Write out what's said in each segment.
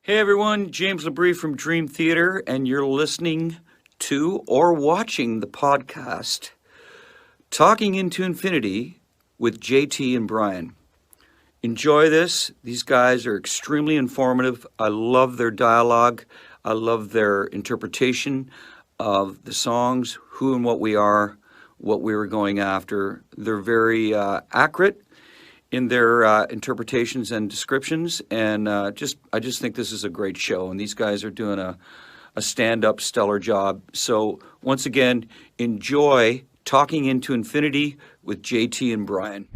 Hey everyone, James Labrie from Dream Theater, and you're listening to or watching the podcast Talking into Infinity with JT and Brian. Enjoy this. These guys are extremely informative. I love their dialogue. I love their interpretation of the songs, who and what we are, what we were going after. They're very accurate in their interpretations and descriptions, and I just think this is a great show, and these guys are doing a stand-up stellar job. So once again, enjoy Talking into Infinity with JT and Brian.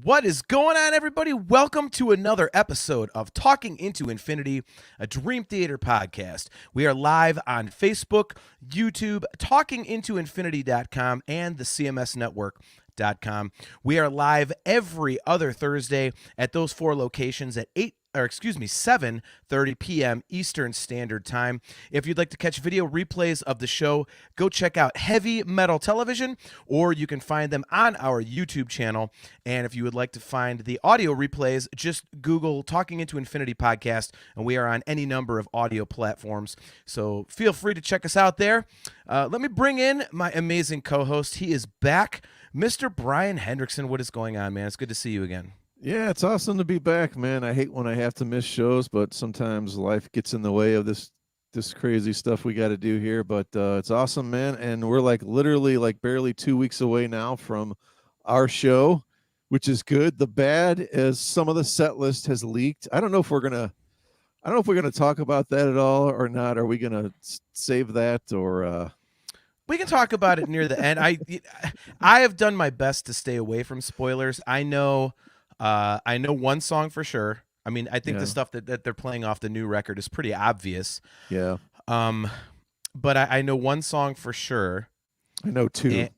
What is going on, everybody? Welcome to another episode of Talking into Infinity, a Dream Theater podcast. We are live on Facebook, YouTube, talkingintoinfinity.com, and the CMSnetwork.com. We are live every other Thursday at those four locations at 7:30 p.m. Eastern Standard Time. If you'd like to catch video replays of the show, go check out Heavy Metal Television, or you can find them on our YouTube channel. And if you would like to find the audio replays, just Google Talking into Infinity Podcast, and we are on any number of audio platforms. So feel free to check us out there. Let me bring in my amazing co-host. He is back, Mr. Brian Hendrickson. What is going on, man? It's good to see you again. Yeah, it's awesome to be back, man. I hate when I have to miss shows, but sometimes life gets in the way of this crazy stuff we got to do here. But it's awesome, man. And we're literally barely 2 weeks away now from our show, which is good. The bad is some of the set list has leaked. I don't know if we're gonna talk about that at all or not. Are we gonna save that or? We can talk about it near the end. I have done my best to stay away from spoilers. I know one song for sure. I mean, I think the stuff that they're playing off the new record is pretty obvious. Yeah. But I know one song for sure. I know two.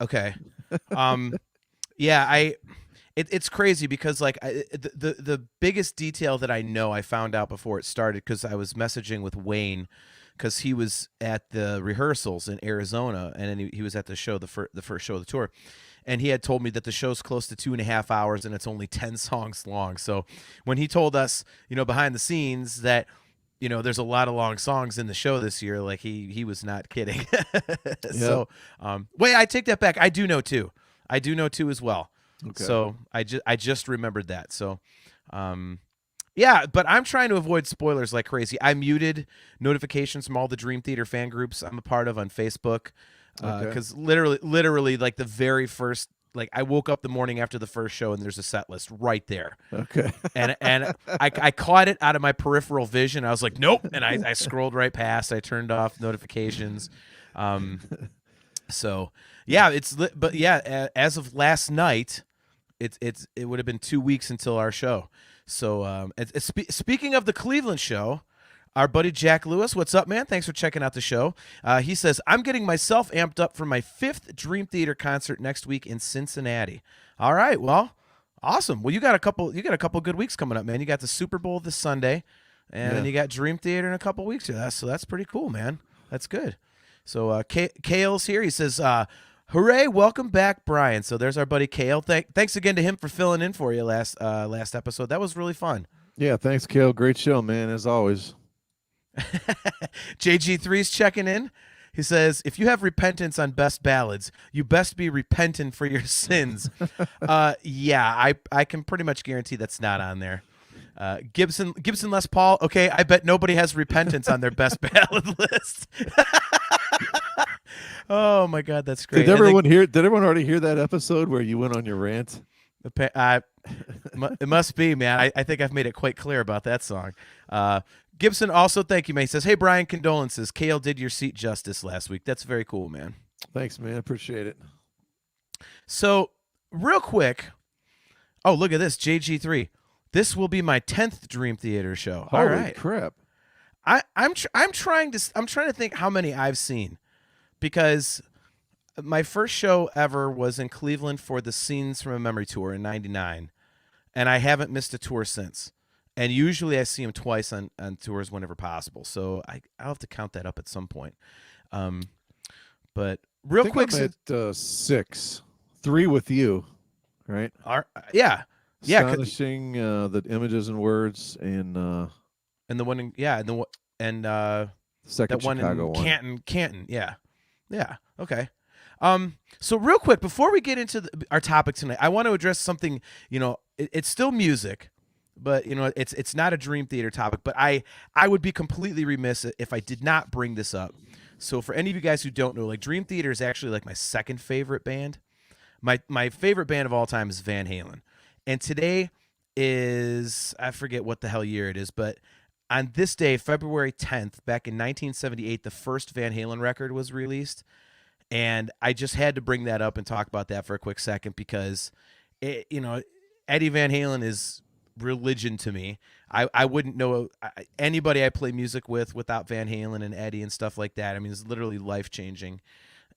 Okay. Yeah, it's crazy because the biggest detail that I know I found out before it started because I was messaging with Wayne because he was at the rehearsals in Arizona, and then he was at the show, the first show of the tour. And he had told me that the show's close to 2.5 hours and it's only 10 songs long. So when he told us, behind the scenes that, there's a lot of long songs in the show this year, he was not kidding. Yep. So, wait, I take that back. I do know two. I do know two as well. Okay. So I just remembered that. So, yeah, but I'm trying to avoid spoilers like crazy. I muted notifications from all the Dream Theater fan groups I'm a part of on Facebook. Because literally, the very first, I woke up the morning after the first show and there's a set list right there. Okay. and I caught it out of my peripheral vision. I was like, nope. And I scrolled right past. I turned off notifications. So yeah, but yeah, as of last night, it would have been 2 weeks until our show. So speaking of the Cleveland show, our buddy Jack Lewis, what's up, man? Thanks for checking out the show. He says, I'm getting myself amped up for my 5th Dream Theater concert next week in Cincinnati. All right, well, awesome. Well, you got a couple good weeks coming up, man. You got the Super Bowl this Sunday, and then you got Dream Theater in a couple weeks. So that's pretty cool, man. That's good. So Kale's here. He says, hooray, welcome back, Brian. So there's our buddy Kale. Thanks again to him for filling in for you last episode. That was really fun. Yeah, thanks, Kale. Great show, man, as always. JG3's checking in. He says, if you have repentance on Best Ballads, you best be repentant for your sins. Yeah, I can pretty much guarantee that's not on there. Gibson Les Paul. Okay, I bet nobody has repentance on their Best Ballad list. Oh my God, that's great. Did everyone already hear that episode where you went on your rant? It must be, man. I think I've made it quite clear about that song. Gibson also, thank you, man. He says, hey, Brian, condolences. Kale did your seat justice last week. That's very cool, man. Thanks, man. Appreciate it. So, real quick. Oh, look at this. JG3. This will be my 10th Dream Theater show. Holy all right. Crap. I'm trying to think how many I've seen, because my first show ever was in Cleveland for the Scenes from a Memory tour in '99, and I haven't missed a tour since. and usually I see him twice on tours whenever possible. So I'll have to count that up at some point. But I real think quick, I'm at 6, 3 with you, right? yeah, Astonishing, the images and words, and and the one in and second that one Chicago in one. Canton, yeah, okay. So real quick before we get into our topic tonight, I want to address something. It's still music, but it's not a Dream Theater topic. But I would be completely remiss if I did not bring this up. So for any of you guys who don't know, like Dream Theater is actually like my second favorite band. My favorite band of all time is Van Halen, and today is, I forget what the hell year it is, but on this day, February 10th, back in 1978, the first Van Halen record was released. And I just had to bring that up and talk about that for a quick second because, Eddie Van Halen is religion to me. I wouldn't know anybody I play music with without Van Halen and Eddie and stuff like that. I mean, it's literally life changing.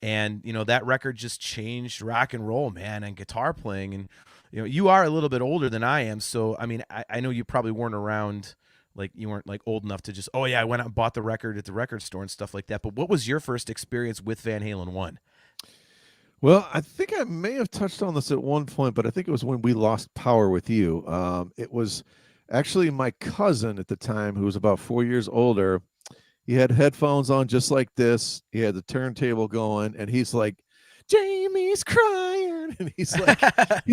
And, that record just changed rock and roll, man, and guitar playing. And, you are a little bit older than I am. So, I mean, I know you probably weren't around. Like you weren't like old enough to just, oh yeah, I went out and bought the record at the record store and stuff like that. But what was your first experience with Van Halen 1? Well, I think I may have touched on this at one point, but I think it was when we lost power with you. It was actually my cousin at the time, who was about 4 years older. He had headphones on just like this. He had the turntable going, and he's like, Jamie's crying, and he's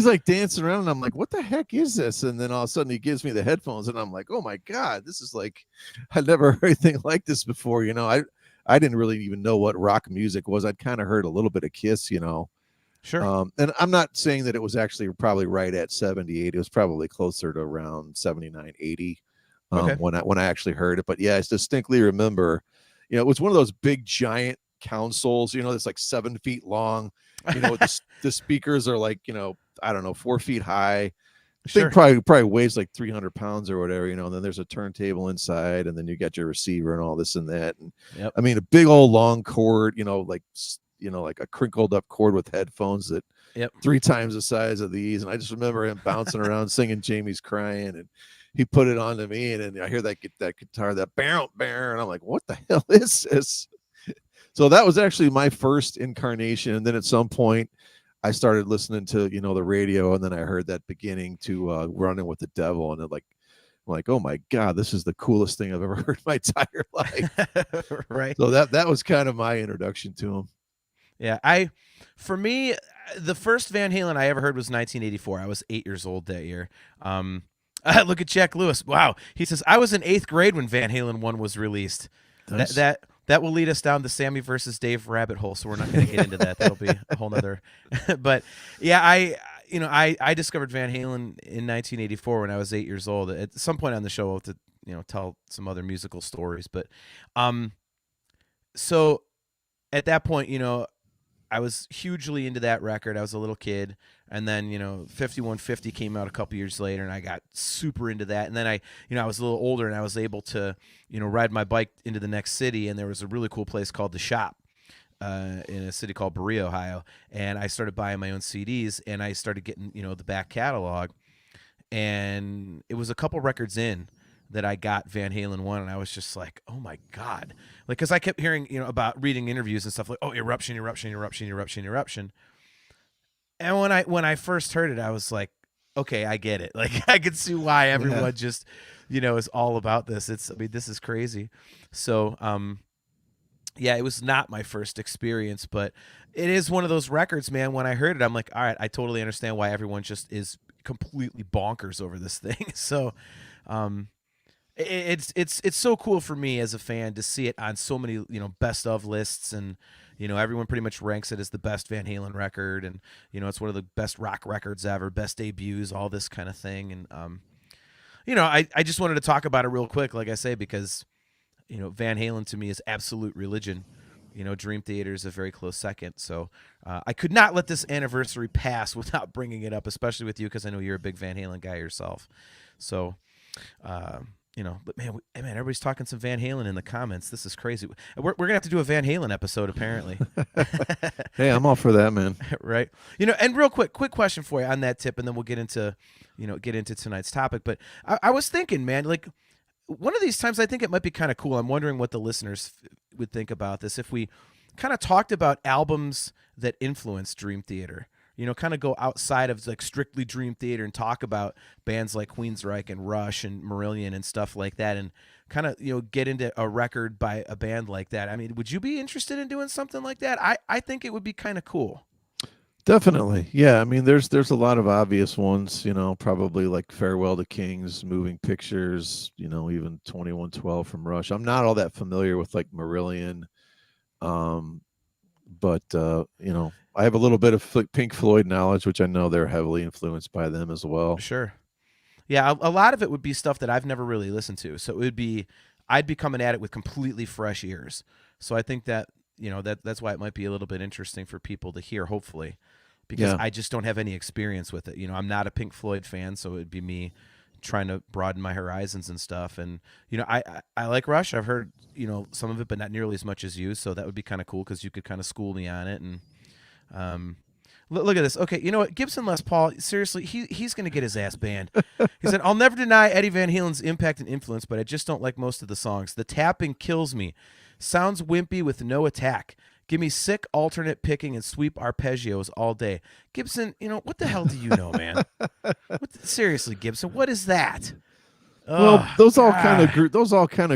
like dancing around, and I'm like, what the heck is this? And then all of a sudden he gives me the headphones, and I'm like, oh my God, this is like, I've never heard anything like this before. I didn't really even know what rock music was. I'd kind of heard a little bit of Kiss. Sure. And I'm not saying that it was actually probably right at 78. It was probably closer to around 79, 80 Okay. when I actually heard it. But yeah, I distinctly remember, it was one of those big giant consoles, that's like 7 feet long. The speakers are like, I don't know, 4 feet high. I Sure. think probably weighs like 300 pounds or whatever, and then there's a turntable inside, and then you got your receiver and all this and that. And Yep. I mean, a big old long cord, like a crinkled up cord with headphones that Yep. 3 times the size of these. And I just remember him bouncing around singing Jamie's Crying, and he put it on to me, and then I hear that guitar, that bounce, and I'm like, what the hell is this? So that was actually my first incarnation. And then at some point I started listening to, the radio, and then I heard that beginning to Running with the Devil. And I'm like, oh my God, this is the coolest thing I've ever heard in my entire life. Right. So that was kind of my introduction to him. Yeah. For me, the first Van Halen I ever heard was 1984. I was 8 years old that year. Look at Jack Lewis. Wow. He says, I was in 8th grade when Van Halen 1 was released. Nice. That will lead us down the Sammy versus Dave rabbit hole, so we're not going to get into that. That'll be a whole nother. But yeah, I discovered Van Halen in 1984 when I was 8 years old. At some point on the show, I'll have to tell some other musical stories. But so at that point, I was hugely into that record. I was a little kid, and then 5150 came out a couple years later, and I got super into that. And then I was a little older, and I was able to ride my bike into the next city, and there was a really cool place called The Shop in a city called Berea, Ohio, and I started buying my own CDs, and I started getting the back catalog, and it was a couple records in that I got Van Halen 1, and I was just like, oh my God. Like, cause I kept hearing, about reading interviews and stuff like, oh, eruption. And when I first heard it, I was like, okay, I get it. Like, I could see why everyone just, is all about this. This is crazy. So, yeah, it was not my first experience, but it is one of those records, man. When I heard it, I'm like, all right, I totally understand why everyone just is completely bonkers over this thing. So, it's so cool for me as a fan to see it on so many best of lists, and everyone pretty much ranks it as the best Van Halen record, and it's one of the best rock records ever, best debuts, all this kind of thing. And I just wanted to talk about it real quick, like I say, because Van Halen to me is absolute religion. Dream Theater is a very close second. So I could not let this anniversary pass without bringing it up, especially with you, because I know you're a big Van Halen guy yourself. So but man, everybody's talking some Van Halen in the comments. This is crazy. We're gonna have to do a Van Halen episode apparently. Hey, I'm all for that, man. Right. And real quick question for you on that tip, and then we'll get into tonight's topic. But I was thinking, man, like one of these times, I think it might be kind of cool. I'm wondering what the listeners would think about this if we kind of talked about albums that influenced Dream Theater. Kind of go outside of like strictly Dream Theater and talk about bands like Queensryche and Rush and Marillion and stuff like that, and kind of get into a record by a band like that. I mean, would you be interested in doing something like that? I think it would be kind of cool. Definitely. Yeah. I mean, there's a lot of obvious ones, probably like Farewell to Kings, Moving Pictures, even 2112 from Rush. I'm not all that familiar with like Marillion. But I have a little bit of Pink Floyd knowledge, which I know they're heavily influenced by them as well. Sure. Yeah, a lot of it would be stuff that I've never really listened to. So I'd be coming at it with completely fresh ears. So I think that, that's why it might be a little bit interesting for people to hear, hopefully, because I just don't have any experience with it. I'm not a Pink Floyd fan, so it'd be me trying to broaden my horizons and stuff. And, I like Rush. I've heard, some of it, but not nearly as much as you. So that would be kind of cool because you could kind of school me on it. And look at this. Okay, you know what? Gibson Les Paul, seriously, he's going to get his ass banned. He said, I'll never deny Eddie Van Halen's impact and influence, but I just don't like most of the songs. The tapping kills me. Sounds wimpy with no attack. Give me sick alternate picking and sweep arpeggios all day. Gibson, what the hell do you know, man? Seriously, Gibson, what is that? Well, those all kind of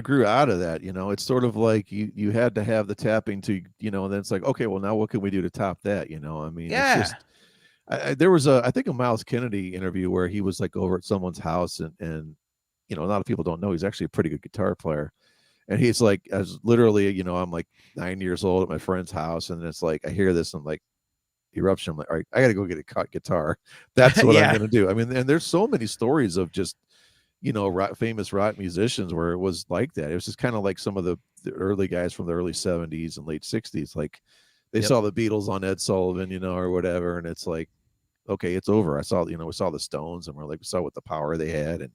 grew out of that. It's sort of like you had to have the tapping to, and then it's like, okay, well, now what can we do to top that? I mean, it's just, there was I think a Miles Kennedy interview where he was like over at someone's house and a lot of people don't know he's actually a pretty good guitar player. And he's like, as literally, I'm like 9 years old at my friend's house. And it's like, I hear this and like eruption. I'm like, all right, I got to go get a guitar. That's what I'm going to do. I mean, and there's so many stories of just, famous rock musicians where it was like that. It was just kind of like some of the early guys from the early 70s and late 60s. Like they saw the Beatles on Ed Sullivan, or whatever. And it's like, okay, it's over. We saw the Stones and we saw what the power they had. And,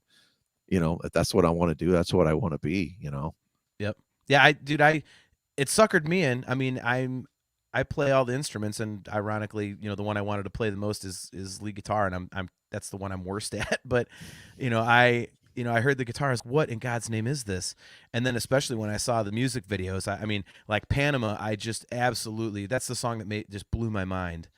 if that's what I want to do, that's what I want to be, Yep. Yeah, it suckered me in. I mean, I play all the instruments, and ironically, the one I wanted to play the most is lead guitar, and I'm that's the one I'm worst at. But, I heard the guitar. I was, what in God's name is this? And then especially when I saw the music videos, I mean, like Panama, I just absolutely, that's the song that just blew my mind.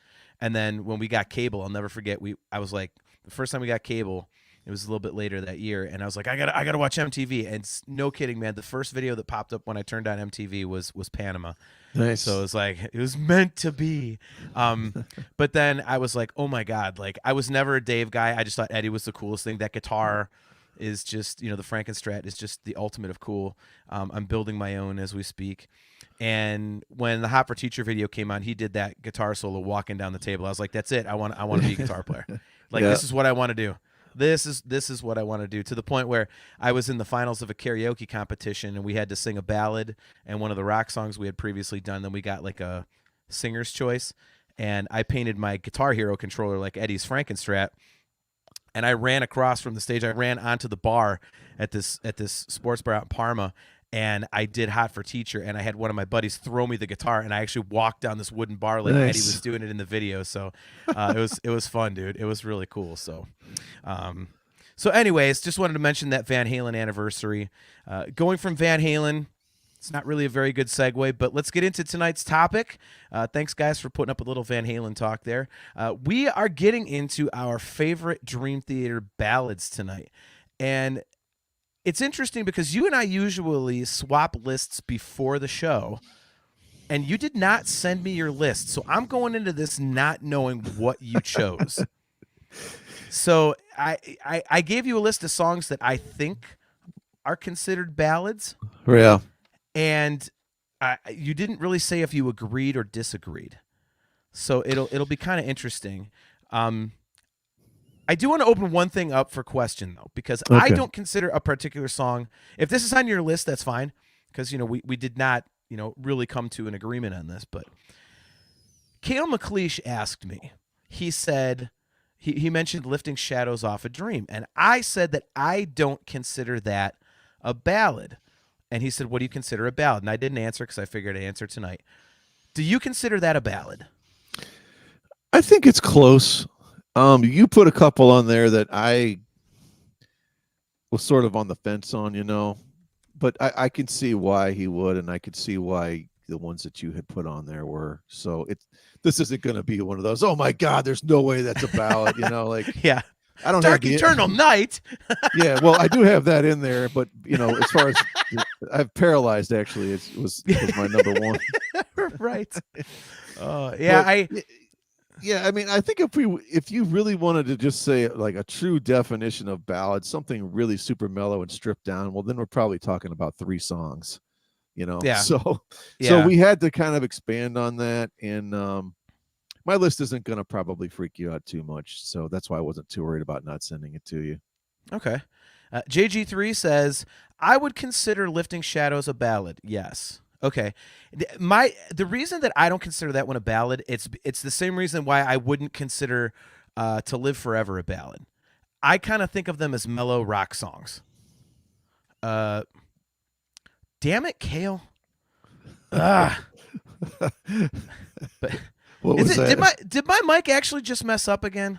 And then when we got cable, I'll never forget. I was like, the first time we got cable, it was a little bit later that year, and I was like, I gotta watch MTV. And no kidding, man, the first video that popped up when I turned on MTV was Panama. Nice. So it was like, it was meant to be. But then I was like, oh my God, like I was never a Dave guy. I just thought Eddie was the coolest thing. That guitar is just, the Frankenstrat is just the ultimate of cool. I'm building my own as we speak. And when the Hot for Teacher video came on, he did that guitar solo walking down the table. I was like, that's it. I want to be a guitar player. Like, this is what I want to do. This is what I want to do, to the point where I was in the finals of a karaoke competition and we had to sing a ballad and one of the rock songs we had previously done. Then we got like a singer's choice, and I painted my Guitar Hero controller like Eddie's Frankenstrat, and I ran across from the stage. I ran onto the bar at this sports bar out in Parma, and I did Hot for Teacher, and I had one of my buddies throw me the guitar, and I actually walked down this wooden bar like Eddie was doing it in the video. So it was fun, dude. It was really cool. So anyways, just wanted to mention that Van Halen anniversary. Going from Van Halen, it's not really a very good segue, but let's get into tonight's topic. Thanks, guys, for putting up a little Van Halen talk there. We are getting into our favorite Dream Theater ballads tonight, and it's interesting because you and I usually swap lists before the show, and you did not send me your list. So I'm going into this not knowing what you chose. So I gave you a list of songs that I think are considered ballads. Yeah. And you didn't really say if you agreed or disagreed. So it'll be kind of interesting. I do want to open one thing up for question, though, because I don't consider a particular song. If this is on your list, that's fine, because we did not really come to an agreement on this. But Cale McLeish asked me. He said he mentioned Lifting Shadows Off a Dream, and I said that I don't consider that a ballad? And he said, what do you consider a ballad? And I didn't answer because I figured I'd answer tonight. Do you consider that a ballad? I think it's close. You put a couple on there that I was sort of on the fence on, but I can see why he would, and I could see why the ones that you had put on there were. So this isn't going to be one of those, oh my God, there's no way that's a ballad, like yeah. I don't Dark have Eternal Night. Yeah, well, I do have that in there, but as far as I've Paralyzed, actually, it was my number one. Right. Yeah, yeah, I mean, I think if you really wanted to just say like a true definition of ballad, something really super mellow and stripped down, well, then we're probably talking about 3 songs, Yeah. So Yeah. we had to kind of expand on that, and my list isn't going to probably freak you out too much, so that's why I wasn't too worried about not sending it to you. Okay. JG3 says, I would consider Lifting Shadows a ballad. Yes. Okay. The reason that I don't consider that one a ballad, it's the same reason why I wouldn't consider To Live Forever a ballad. I kind of think of them as mellow rock songs. Damn it, Kale. But What was that? Did my mic actually just mess up again?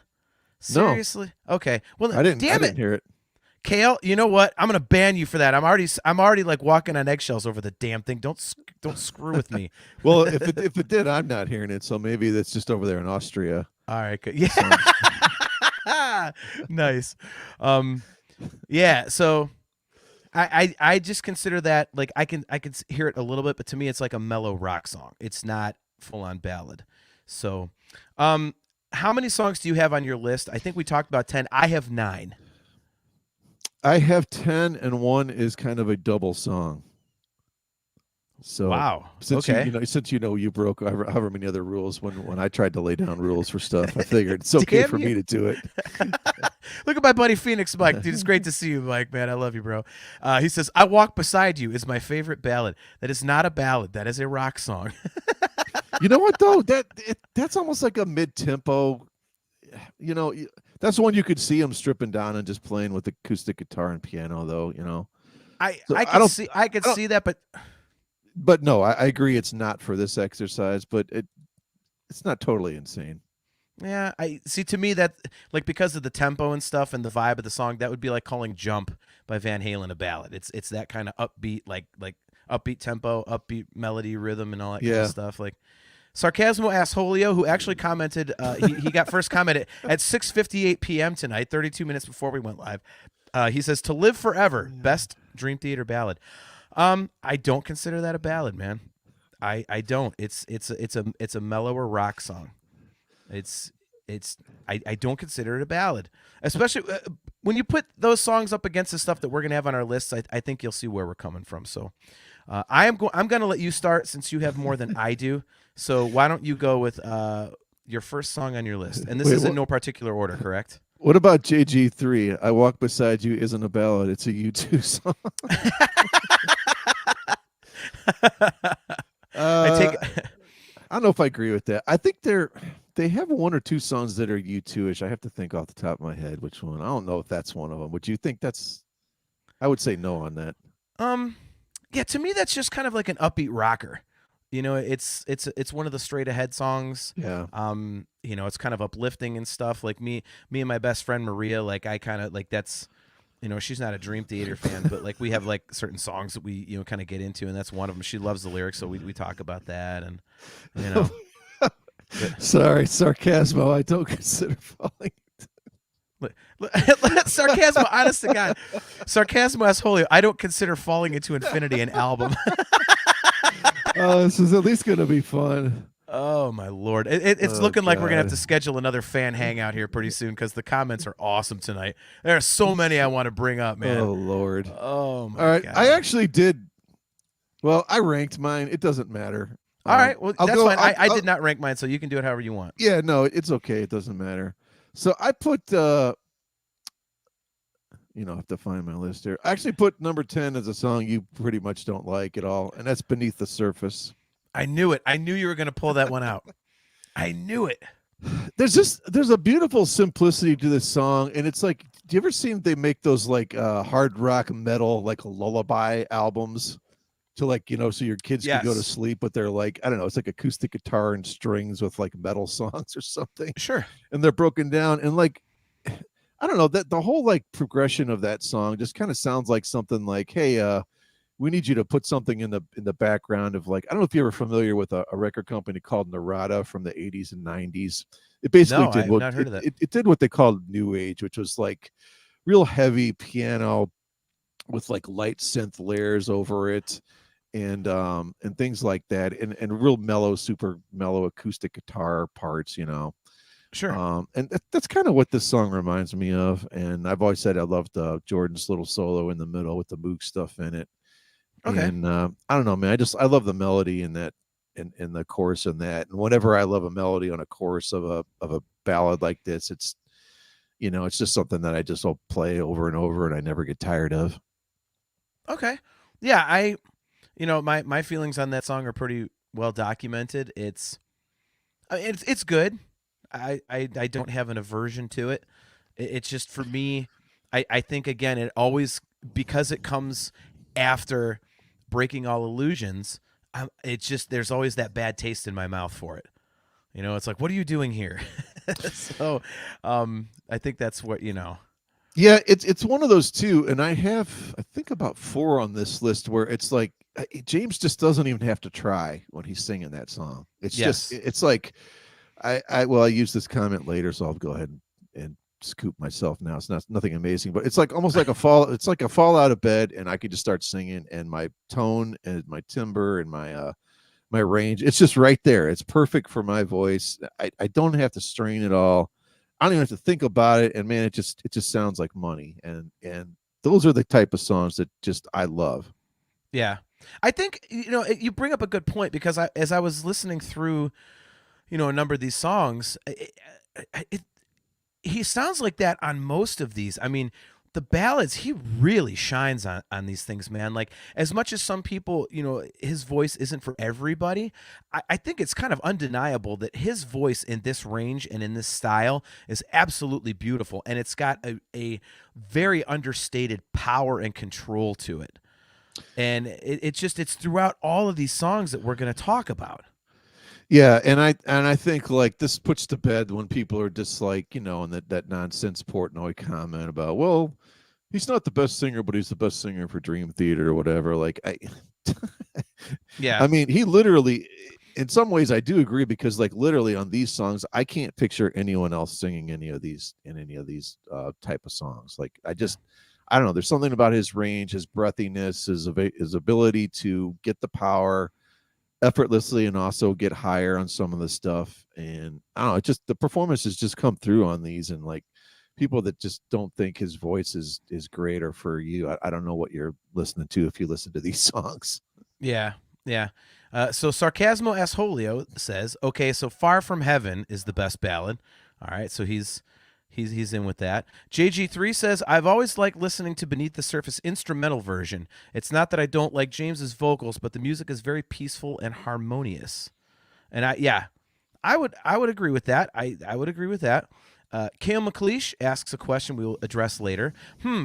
Seriously? No. Okay. Well, I didn't hear it. Kale, you know what? I'm gonna ban you for that. I'm already like walking on eggshells over the damn thing. Don't screw with me. Well, if it did, I'm not hearing it. So maybe that's just over there in Austria. All right. Good. Yeah. Nice. Yeah. So I just consider that like I can hear it a little bit, but to me it's like a mellow rock song. It's not full on ballad. So, how many songs do you have on your list? I think we talked about 10. I have 9. I have 10, and one is kind of a double song. So wow. Since you broke however many other rules when I tried to lay down rules for stuff, I figured it's okay for me to do it. Look at my buddy Phoenix Mike. Dude, it's great to see you, Mike, man. I love you, bro. He says, I Walk Beside You is my favorite ballad. That is not a ballad. That is a rock song. You know what, though? That's almost like a mid-tempo. That's one you could see him stripping down and just playing with acoustic guitar and piano, though. I could see that, but no, I agree. It's not for this exercise, but it's not totally insane. Yeah, I see. To me, that like because of the tempo and stuff and the vibe of the song, that would be like calling "Jump" by Van Halen a ballad. It's that kind of upbeat, like upbeat tempo, upbeat melody, rhythm, and all that kind of stuff. Like Sarcasmo asked Julio, who actually commented. He got first comment at 6:58 p.m. tonight, 32 minutes before we went live. He says, "To Live Forever, best Dream Theater ballad." I don't consider that a ballad, man. I don't. It's a mellower rock song. I don't consider it a ballad, especially when you put those songs up against the stuff that we're gonna have on our lists. I think you'll see where we're coming from. So, I'm gonna let you start since you have more than I do. So why don't you go with your first song on your list? And this is in no particular order, correct? What about JG3? I Walk Beside You isn't a ballad. It's a U2 song. I don't know if I agree with that. I think they have 1 or 2 songs that are U2-ish. I have to think off the top of my head which one. I don't know if that's one of them. Would you think that's? I would say no on that. Yeah, to me that's just kind of like an upbeat rocker. It's one of the straight ahead songs. Yeah. It's kind of uplifting and stuff. Like me and my best friend Maria, like I kind of like that's. She's not a Dream Theater fan, but like we have like certain songs that we kind of get into, and that's one of them. She loves the lyrics, so we talk about that, and Sorry, Sarcasmo. I don't consider falling. Sarcasmo, honest to God. Sarcasmo asks Julio, I don't consider Falling Into Infinity an album. This is at least going to be fun. Oh, my Lord. It's looking like we're going to have to schedule another fan hangout here pretty soon because the comments are awesome tonight. There are so many I want to bring up, man. Oh, Lord. Oh, my God. All right. God. I actually did. Well, I ranked mine. It doesn't matter. All right. Well, that's fine. I did not rank mine, so you can do it however you want. Yeah, no, it's okay. It doesn't matter. So I put, I have to find my list here. I actually put number 10 as a song you pretty much don't like at all, and that's Beneath the Surface. I knew it. I knew you were going to pull that one out. I knew it. There's a beautiful simplicity to this song, and it's like do you ever seen they make those like hard rock metal like lullaby albums to like so your kids could go to Yes. sleep, but they're like I don't know, it's like acoustic guitar and strings with like metal songs or something, Sure. and they're broken down and like I don't know that the whole like progression of that song just kind of sounds like something like, hey, we need you to put something in the background of like I don't know if you're ever familiar with a record company called Narada from the 80s and 90s. It basically No, did I've what not heard of that. it did what they called new age, which was like real heavy piano with like light synth layers over it and things like that and real mellow, super mellow acoustic guitar parts, Sure. And that's kind of what this song reminds me of. And I've always said I loved Jordan's little solo in the middle with the Moog stuff in it. Okay. And I don't know, man. I love the melody in that, in the chorus in that. And whenever I love a melody on a chorus of a ballad like this, it's just something that I just will play over and over, and I never get tired of. Okay. Yeah, my feelings on that song are pretty well documented. It's good. I don't have an aversion to it. It's just for me, I think again it always because it comes after Breaking All Illusions. It's just there's always that bad taste in my mouth for it. It's like, what are you doing here? So, I think that's what. Yeah, it's one of those two, and I think about 4 on this list where it's like James just doesn't even have to try when he's singing that song. It's just Yes. it's like I use this comment later, so I'll go ahead and scoop myself now. It's nothing amazing, but it's like almost like it's like a fall out of bed, and I could just start singing, and my tone and my timbre and my range, it's just right there. It's perfect for my voice. I don't have to strain at all. I don't even have to think about it, and man, it just sounds like money. And those are the type of songs that just I love. Yeah. I think you bring up a good point because as I was listening through, a number of these songs, he sounds like that on most of these. I mean, the ballads, he really shines on these things, man. Like as much as some people, his voice isn't for everybody, I think it's kind of undeniable that his voice in this range and in this style is absolutely beautiful. And it's got a very understated power and control to it. And it's throughout all of these songs that we're going to talk about. Yeah, and I think like this puts to bed when people are just like, and that nonsense Portnoy comment about, well, he's not the best singer, but he's the best singer for Dream Theater or whatever. Like Yeah. I mean, he literally, in some ways I do agree, because like literally on these songs, I can't picture anyone else singing any of these type of songs. Like I don't know. There's something about his range, his breathiness, his ability to get the power effortlessly and also get higher on some of the stuff. And I don't know, just the performances just come through on these, and like people that just don't think his voice is great or for you, I don't know what you're listening to if you listen to these songs. Yeah. Yeah. So Sarcasmo Asholio says, okay, so Far From Heaven is the best ballad. All right. So he's in with that. JG3 says, I've always liked listening to Beneath the Surface instrumental version. It's not that I don't like James's vocals, but the music is very peaceful and harmonious. And I would agree with that. I would agree with that. Kale McLeish asks a question we will address later.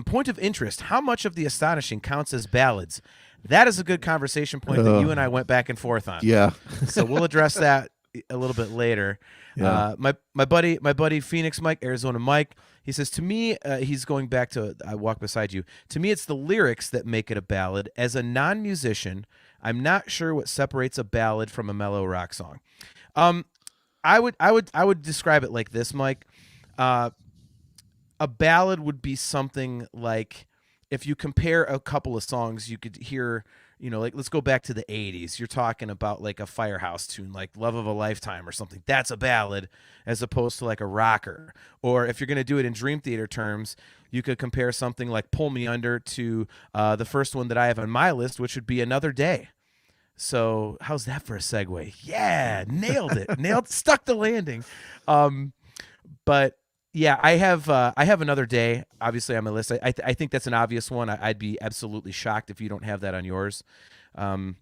Point of interest. How much of The Astonishing counts as ballads? That is a good conversation point that you and I went back and forth on. Yeah. So we'll address that a little bit later. Yeah. My buddy Phoenix Mike, Arizona Mike, he says, to me, he's going back to I Walk Beside You. To me, it's the lyrics that make it a ballad. As a non-musician, I'm not sure what separates a ballad from a mellow rock song. I would describe it like this, Mike. A ballad would be something like, if you compare a couple of songs, you could hear, like let's go back to the 80s. You're talking about like a Firehouse tune, like Love of a Lifetime or something. That's a ballad as opposed to like a rocker. Or if you're going to do it in Dream Theater terms, you could compare something like Pull Me Under to the first one that I have on my list, which would be Another Day. So how's that for a segue? Yeah, nailed it. Stuck the landing. But yeah, I have Another Day, obviously, on my list. I think that's an obvious one. I'd be absolutely shocked if you don't have that on yours. I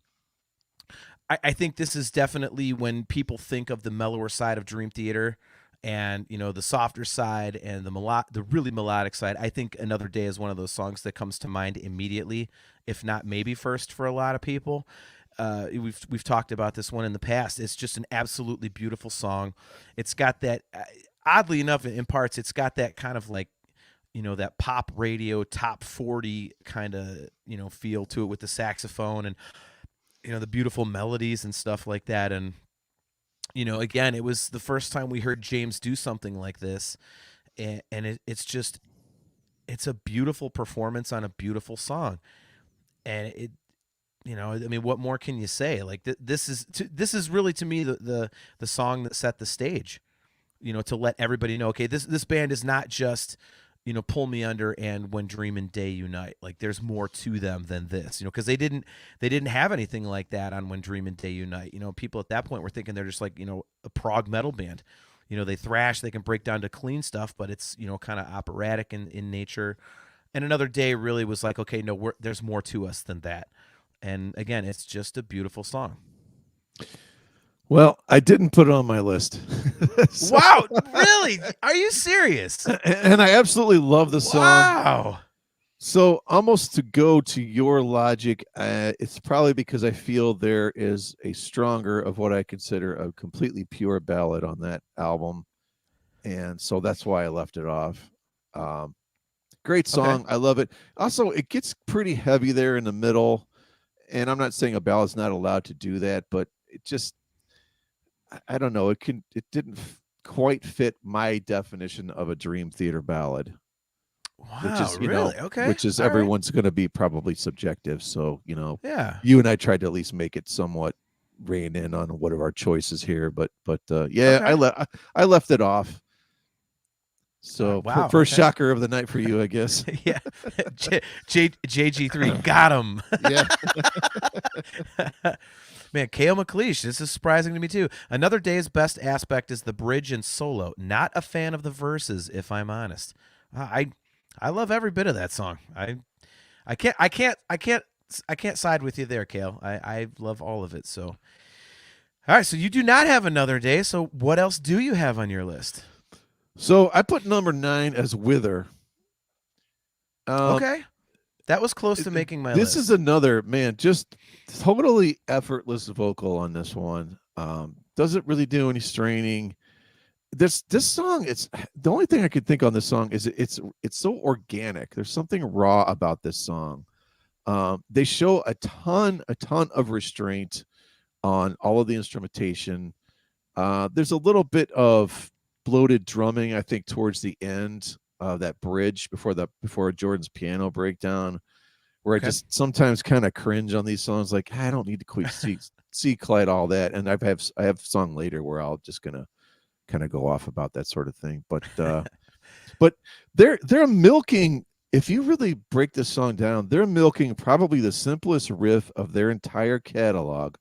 think this is definitely when people think of the mellower side of Dream Theater. and the softer side and the really melodic side. I think Another Day is one of those songs that comes to mind immediately, if not maybe first for a lot of people. We've talked about this one in the past. It's just an absolutely beautiful song. It's got that, oddly enough, in parts, it's got that kind of like, that pop radio top 40 kind of, feel to it with the saxophone and, the beautiful melodies and stuff like that. And, again, it was the first time we heard James do something like this. And it's a beautiful performance on a beautiful song. And what more can you say? Like this is really, to me, the song that set the stage, to let everybody know, okay, this band is not just, Pull Me Under and When Dream and Day Unite. Like there's more to them than this, because they didn't have anything like that on When Dream and Day Unite. People at that point were thinking they're just like, a prog metal band. They thrash, they can break down to clean stuff, but it's, kind of operatic in nature. And Another Day really was like, okay, no, there's more to us than that. And again, it's just a beautiful song. Well, I didn't put it on my list. Wow, really? Are you serious? And I absolutely love the song. Wow. So almost to go to your logic, it's probably because I feel there is a stronger of what I consider a completely pure ballad on that album. And so that's why I left it off. Great song. Okay. I love it. Also, it gets pretty heavy there in the middle. And I'm not saying a ballad's not allowed to do that, but it just, I don't know. It didn't quite fit my definition of a Dream Theater ballad. Wow, which is, really? Okay. Which is, all everyone's right, going to be probably subjective. So, yeah, you and I tried to at least make it somewhat rein in on what are our choices here. But yeah, okay, I left it off. So wow, first shocker of the night for you, I guess. Yeah, JG3 got him. Yeah. Man, Cale McLeish, this is surprising to me too. Another Day's best aspect is the bridge and solo. Not a fan of the verses, if I'm honest. I love every bit of that song. I can't side with you there, Cale. I love all of it. So, all right. So you do not have Another Day. So what else do you have on your list? So I put number 9 as Wither. Okay. That was close to making my list. This is another, man, just totally effortless vocal on this one. Doesn't really do any straining. This song, it's the only thing I could think on this song is it's so organic. There's something raw about this song. They show a ton of restraint on all of the instrumentation. There's a little bit of bloated drumming, I think, towards the end of that bridge before Jordan's piano breakdown, where I just sometimes kind of cringe on these songs. Like, I don't need to see Clyde all that. And I have a song later where I'll just gonna kind of go off about that sort of thing. But but they're milking. If you really break this song down, they're milking probably the simplest riff of their entire catalog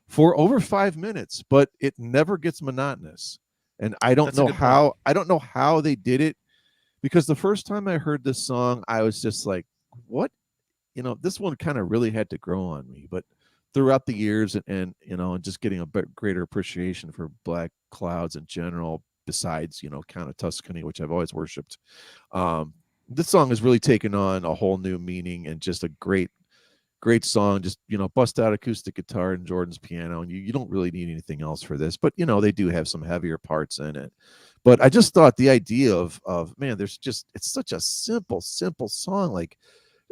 for over 5 minutes, but it never gets monotonous. And I don't know how they did it, because the first time I heard this song, I was just like, what? This one kind of really had to grow on me. But throughout the years and just getting a greater appreciation for Black Clouds in general, besides, Count of Tuscany, which I've always worshipped, this song has really taken on a whole new meaning, and just a great song. Just, bust out acoustic guitar and Jordan's piano, and you don't really need anything else for this. But, they do have some heavier parts in it. But I just thought the idea of man, it's such a simple song. Like,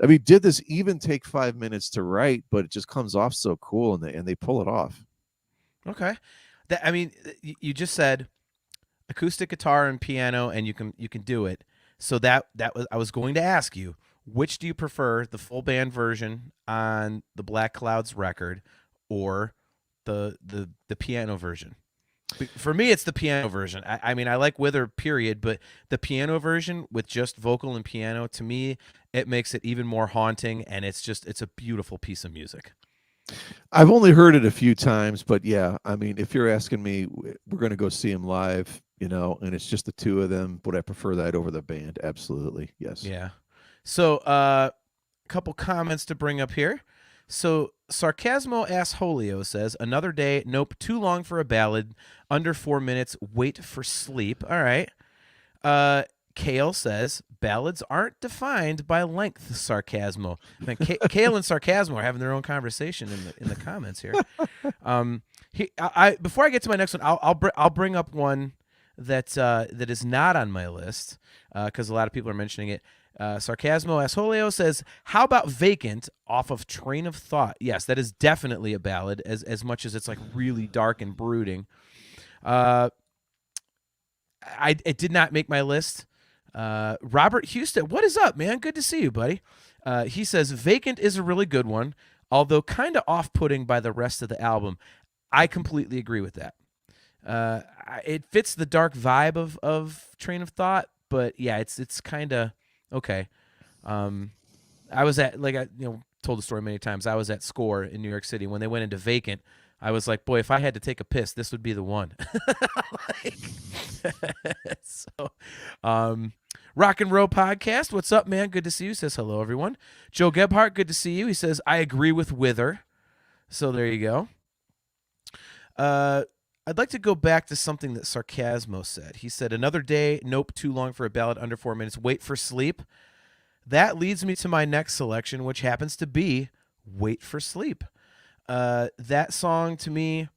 I mean, did this even take 5 minutes to write? But it just comes off so cool, and they pull it off. Okay. You just said acoustic guitar and piano, and you can do it. So that was, I was going to ask you, which do you prefer, the full band version on the Black Clouds record or the piano version? For me, it's the piano version. I mean, I like Wither, period, but the piano version with just vocal and piano, to me, it makes it even more haunting, and it's a beautiful piece of music. I've only heard it a few times, but yeah, I mean, if you're asking me, we're going to go see them live, and it's just the two of them, would I prefer that over the band? Absolutely, yes. Yeah. So, a couple comments to bring up here. So Sarcasmo Assholio says, another day, nope, too long for a ballad, under 4 minutes, wait for sleep. All right. Kale says, ballads aren't defined by length, Sarcasmo. Man, Kale and Sarcasmo are having their own conversation in the comments here. Before I get to my next one, I'll bring up one that is not on my list because a lot of people are mentioning it. Sarcasmo Asholio says, how about Vacant off of Train of Thought? Yes, that is definitely a ballad, as much as it's like really dark and brooding. It did not make my list. Robert Houston, what is up, man? Good to see you, buddy. He says, Vacant is a really good one, although kind of off-putting by the rest of the album. I completely agree with that. It fits the dark vibe of Train of Thought, but yeah, it's kind of okay. I was at, like, I told the story many times. I was at Score in New York City when they went into Vacant. I was like, boy, if I had to take a piss, this would be the one. So, Rock and Roll Podcast. What's up, man? Good to see you. Says hello, everyone. Joe Gebhardt, good to see you. He says, I agree with Wither. So there you go. I'd like to go back to something that Sarcasmo said. He said, another day, nope, too long for a ballad, under 4 minutes, wait for sleep. That leads me to my next selection, which happens to be Wait for Sleep. That song, to me,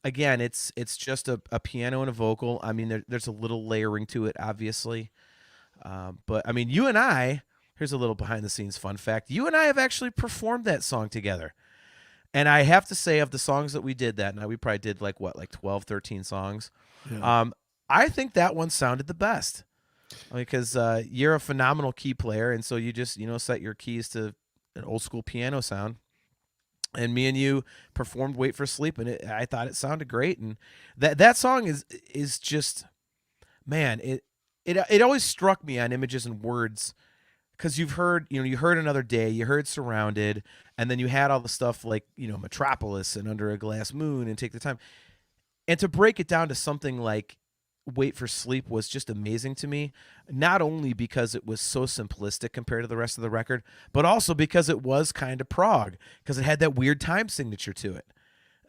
again, it's just a piano and a vocal. I mean, there's a little layering to it, obviously. But, I mean, you and I, here's a little behind-the-scenes fun fact. You and I have actually performed that song together. And I have to say, of the songs that we did that night, we probably did like 12, 13 songs. Yeah. I think that one sounded the best because you're a phenomenal key player. And so you just, set your keys to an old school piano sound. And me and you performed Wait for Sleep, and I thought it sounded great. And that song is just, man, it always struck me on Images and Words, because you heard Another Day, you heard Surrounded, and then you had all the stuff like, Metropolis and Under a Glass Moon and Take the Time. And to break it down to something like Wait for Sleep was just amazing to me, not only because it was so simplistic compared to the rest of the record, but also because it was kind of prog, because it had that weird time signature to it.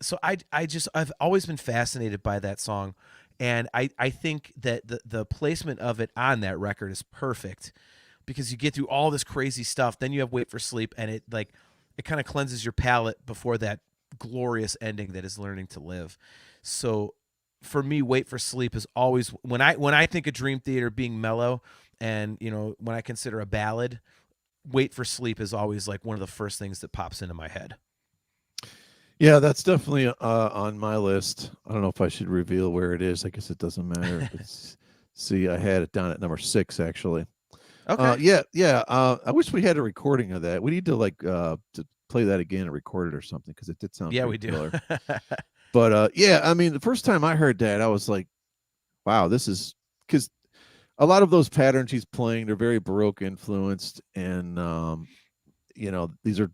So I've always been fascinated by that song, and I think that the placement of it on that record is perfect, because you get through all this crazy stuff, then you have Wait for Sleep, and it kind of cleanses your palate before that glorious ending that is Learning to Live. So for me, Wait for Sleep is always, when I think of Dream Theater being mellow, and when I consider a ballad, Wait for Sleep is always like one of the first things that pops into my head. Yeah, that's definitely on my list. I don't know if I should reveal where it is. I guess it doesn't matter. See, I had it down at number 6, actually. Okay. Yeah. I wish we had a recording of that. We need to to play that again and record it or something, because it did sound. Yeah, we do. But yeah, I mean, the first time I heard that, I was like, wow, this is, because a lot of those patterns he's playing, they're very Baroque influenced, and these are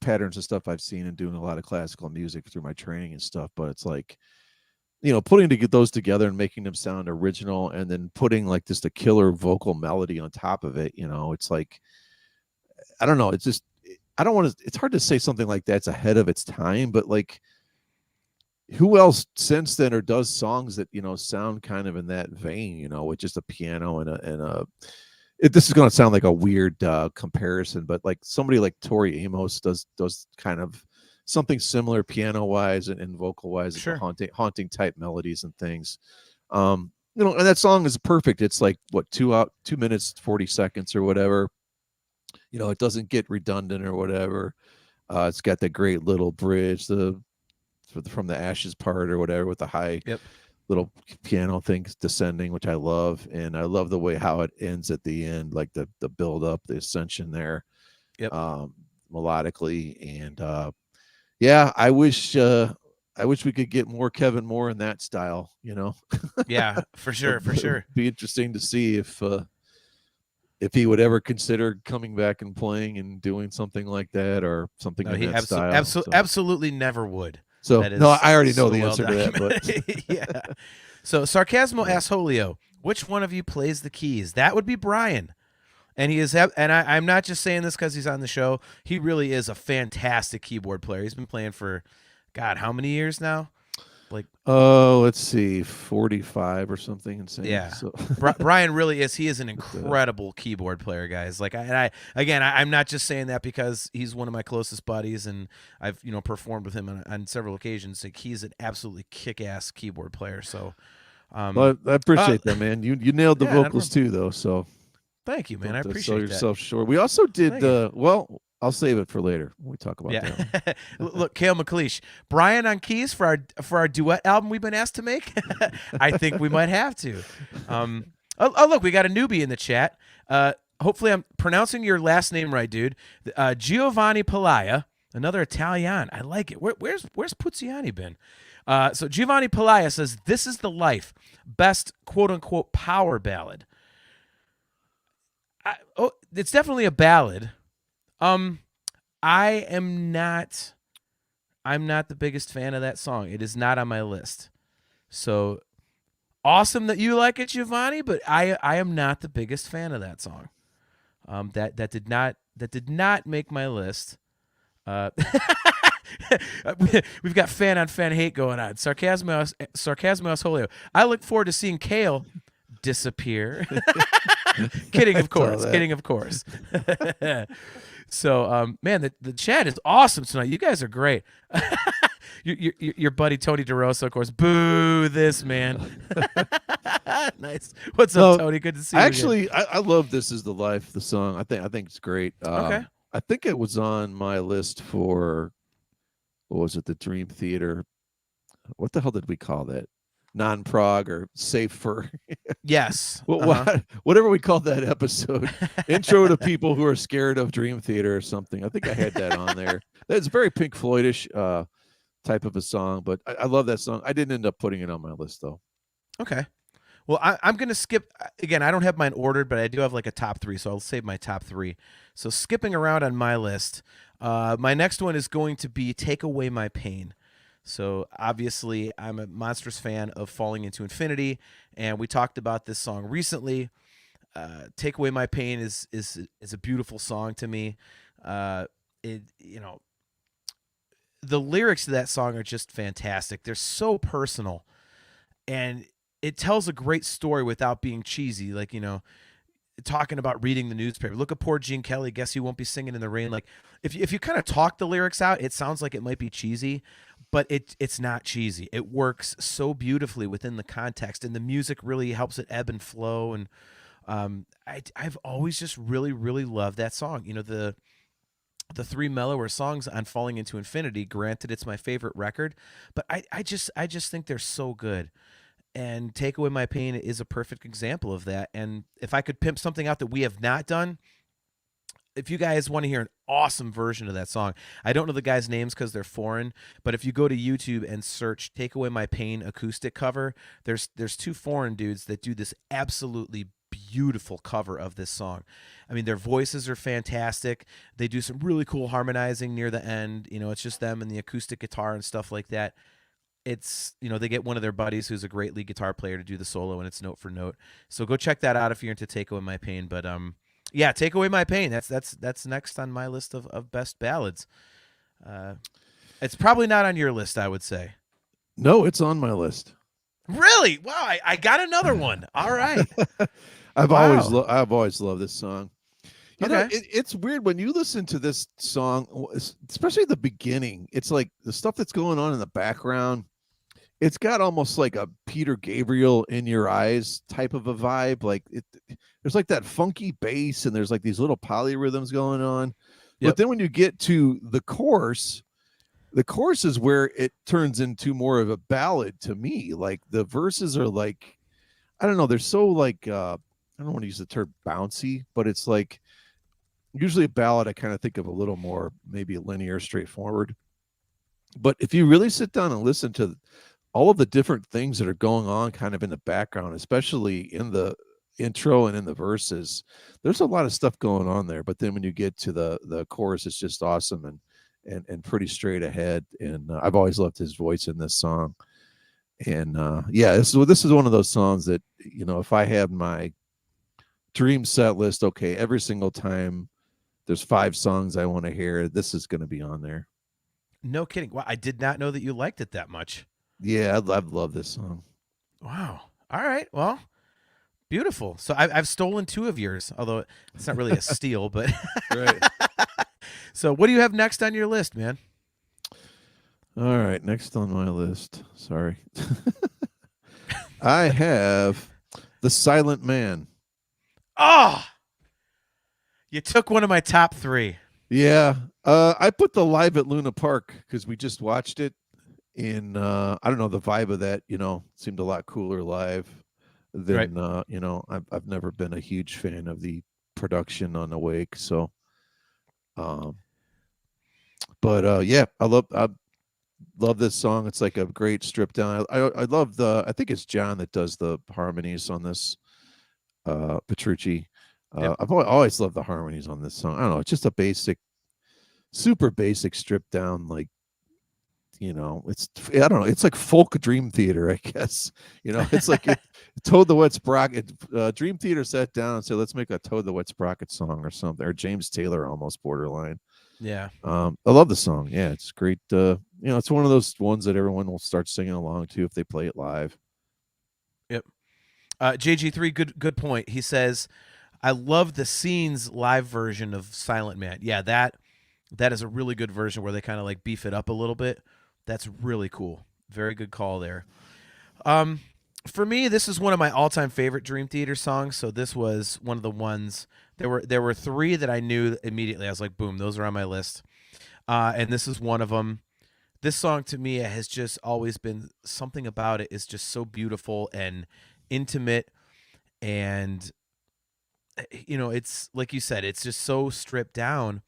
patterns and stuff I've seen in doing a lot of classical music through my training and stuff. But it's like, putting those together and making them sound original, and then putting like just a killer vocal melody on top of it, it's like, I don't know, it's just, I don't want to, it's hard to say something like that's ahead of its time, but like, who else since then or does songs that sound kind of in that vein, with just a piano and this is going to sound like a weird comparison, but like somebody like Tori Amos does kind of something similar piano wise and vocal wise, sure. haunting type melodies and things. And that song is perfect. It's like what, 2 minutes 40 seconds or whatever. It doesn't get redundant or whatever. It's got that great little bridge, from the Ashes part or whatever, with the high little piano things descending, which I love. And I love the way how it ends at the end, like the build up, the ascension there, melodically. And yeah, I wish we could get more Kevin Moore in that style, Yeah, for sure. Be interesting to see if he would ever consider coming back and playing and doing something like that, or something in that style. Absolutely never would. So no, I already know the answer to that, but yeah. So Sarcasmo Assholio, which one of you plays the keys? That would be Brian. And he is, and I'm not just saying this because he's on the show. He really is a fantastic keyboard player. He's been playing for, God, how many years now? Like, Oh, let's see, 45 or something insane. yeah. So Brian really is. He is an incredible keyboard player, guys. Like, I'm not just saying that because he's one of my closest buddies, and I've performed with him on several occasions. Like, he's an absolutely kick-ass keyboard player. So, well, I appreciate that, man. You nailed the vocals too, though. So thank you, man. I appreciate sell yourself short. We also did well. I'll save it for later when we talk about that. Look, Cale McLeish, Brian on keys for our duet album we've been asked to make. I think we might have to. Look, we got a newbie in the chat. Hopefully, I'm pronouncing your last name right, dude. Giovanni Palaia, another Italian. I like it. Where's Puzziani been? So Giovanni Palaia says, "This is the life, best quote unquote power ballad." It's definitely a ballad. I'm not the biggest fan of that song. It is not on my list. So awesome that you like it, Giovanni, but I am not the biggest fan of that song. That did not make my list. We've got fan on fan hate going on. Sarcasmos Holio. I look forward to seeing Cale disappear. Kidding, of course. Kidding, of course. So, man, the chat is awesome tonight. You guys are great. Your buddy Tony DeRosa, of course. Boo this, man. Nice. What's up, Tony? Good to see you. Actually, I love "This Is the Life," the song. I think it's great. Okay. I think it was on my list for, what was it, the Dream Theater? What the hell did we call that? Non-prog or safe for yes, whatever we called that episode. Intro to people who are scared of Dream Theater or something. I think I had that on there. That's very Pink Floydish type of a song, but I love that song. I didn't end up putting it on my list though. Okay. Well, I'm going to skip again. I don't have mine ordered, but I do have like a top 3, so I'll save my top 3. So skipping around on my list, my next one is going to be "Take Away My Pain." So obviously, I'm a monstrous fan of Falling Into Infinity, and we talked about this song recently. "Take Away My Pain" is a beautiful song to me. The lyrics to that song are just fantastic. They're so personal, and it tells a great story without being cheesy. Like, talking about reading the newspaper. Look at poor Gene Kelly. Guess he won't be singing in the rain. Like, if you kind of talk the lyrics out, it sounds like it might be cheesy, but it's not cheesy. It works so beautifully within the context, and the music really helps it ebb and flow. And I've always just really, really loved that song. The 3 mellower songs on Falling Into Infinity. Granted, it's my favorite record, but I just think they're so good. And "Take Away My Pain" is a perfect example of that. And if I could pimp something out that we have not done, if you guys want to hear an awesome version of that song, I don't know the guys' names because they're foreign, but if you go to YouTube and search "Take Away My Pain" acoustic cover, there's 2 foreign dudes that do this absolutely beautiful cover of this song. I mean, their voices are fantastic. They do some really cool harmonizing near the end. It's just them and the acoustic guitar and stuff like that. It's, they get one of their buddies who's a great lead guitar player to do the solo, and it's note for note. So go check that out if you're into "Take Away My Pain." But yeah, "Take Away My Pain." That's next on my list of best ballads. It's probably not on your list, I would say. No, it's on my list. Really? Wow, I got another one. All right. I've always loved this song. It's weird when you listen to this song, especially the beginning. It's like the stuff that's going on in the background. It's got almost like a Peter Gabriel "In Your Eyes" type of a vibe. Like there's like that funky bass, and there's like these little polyrhythms going on. Yep. But then when you get to the chorus is where it turns into more of a ballad to me. Like the verses are like, I don't know, they're so like I don't want to use the term bouncy, but it's like usually a ballad I kind of think of a little more maybe linear, straightforward. But if you really sit down and listen to all of the different things that are going on kind of in the background, especially in the intro and in the verses, there's a lot of stuff going on there. But then when you get to the chorus, it's just awesome and pretty straight ahead. And I've always loved his voice in this song. And this is one of those songs that, if I had my dream set list. Okay, every single time there's 5 songs I want to hear, this is going to be on there. No kidding. Wow, I did not know that you liked it that much. Yeah, I love this song. Wow. All right. Well, beautiful. So I've stolen 2 of yours, although it's not really a steal, but Right. So what do you have next on your list, man? All right, next on my list. Sorry. I have The Silent Man. Oh, you took one of my top 3. Yeah. I put the Live at Luna Park because we just watched it. And I don't know, the vibe of that, seemed a lot cooler live than Right. I've never been a huge fan of the production on Awake. So but yeah, I love this song. It's like a great strip down. I love I think it's John that does the harmonies on this, Petrucci. Yep. I've always loved the harmonies on this song. I don't know, it's just a basic, super basic stripped down, like, it's, I don't know, it's like folk Dream Theater, I guess. It's like Toad the Wet Sprocket. Dream Theater sat down and said, let's make a Toad the Wet Sprocket song or something, or James Taylor almost borderline. Yeah. I love the song. Yeah, it's great. It's one of those ones that everyone will start singing along to if they play it live. Yep. JG3, good point. He says, I love the Scenes live version of Silent Man. Yeah, that is a really good version where they kind of like beef it up a little bit. That's really cool. Very good call there. For me, this is one of my all-time favorite Dream Theater songs. So this was one of the ones. There were 3 that I knew immediately. I was like, boom, those are on my list. And this is one of them. This song to me has just always been, something about it is just so beautiful and intimate, and it's like you said, it's just so stripped down,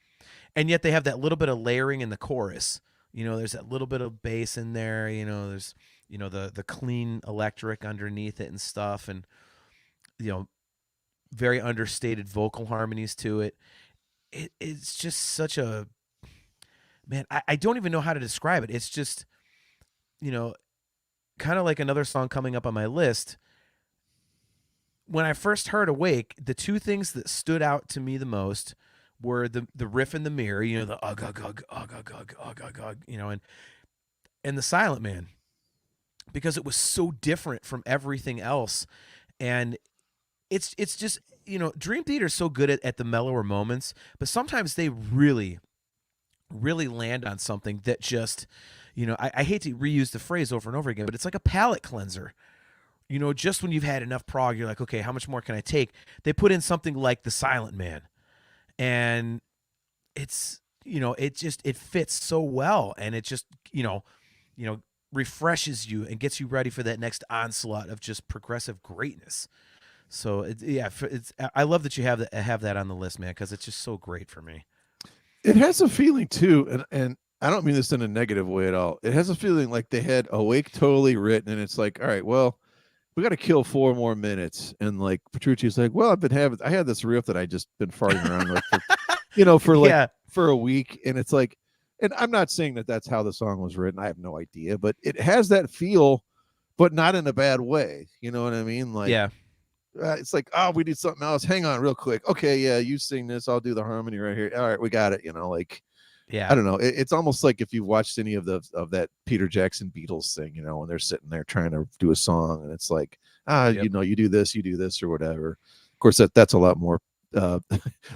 and yet they have that little bit of layering in the chorus. There's that little bit of bass in there. There's the clean electric underneath it and stuff, and very understated vocal harmonies to it. It's just such a, man, I don't even know how to describe it. It's just, kind of like another song coming up on my list. When I first heard Awake, the 2 things that stood out to me the most were the riff in the mirror, the ugh ugh ugh ugh ugh ugh ugh ugh ugh, and the Silent Man, because it was so different from everything else. And it's just, Dream Theater is so good at the mellower moments, but sometimes they really, really land on something that just, I hate to reuse the phrase over and over again, but it's like a palate cleanser. Just when you've had enough prog, you're like, okay, how much more can I take? They put in something like the Silent Man, and it's, it fits so well, and it just, refreshes you and gets you ready for that next onslaught of just progressive greatness. So I love that you have that on the list, man, because it's just so great for me. It has a feeling too, and I don't mean this in a negative way at all. It has a feeling like they had Awake totally written, and it's like, all right, well, we got to kill 4 more minutes. And like Petrucci's like, well, I had this riff that I just been farting around with for a week. And it's like, and I'm not saying that that's how the song was written. I have no idea, but it has that feel, but not in a bad way. You know what I mean? Like, yeah, it's like, oh, we need something else. Hang on real quick. Okay. Yeah. You sing this. I'll do the harmony right here. All right. We got it. Like, yeah. I don't know. It's almost like if you've watched any of that Peter Jackson Beatles thing, when they're sitting there trying to do a song, and it's like, Yep. you do this, or whatever. Of course, that's a lot more, a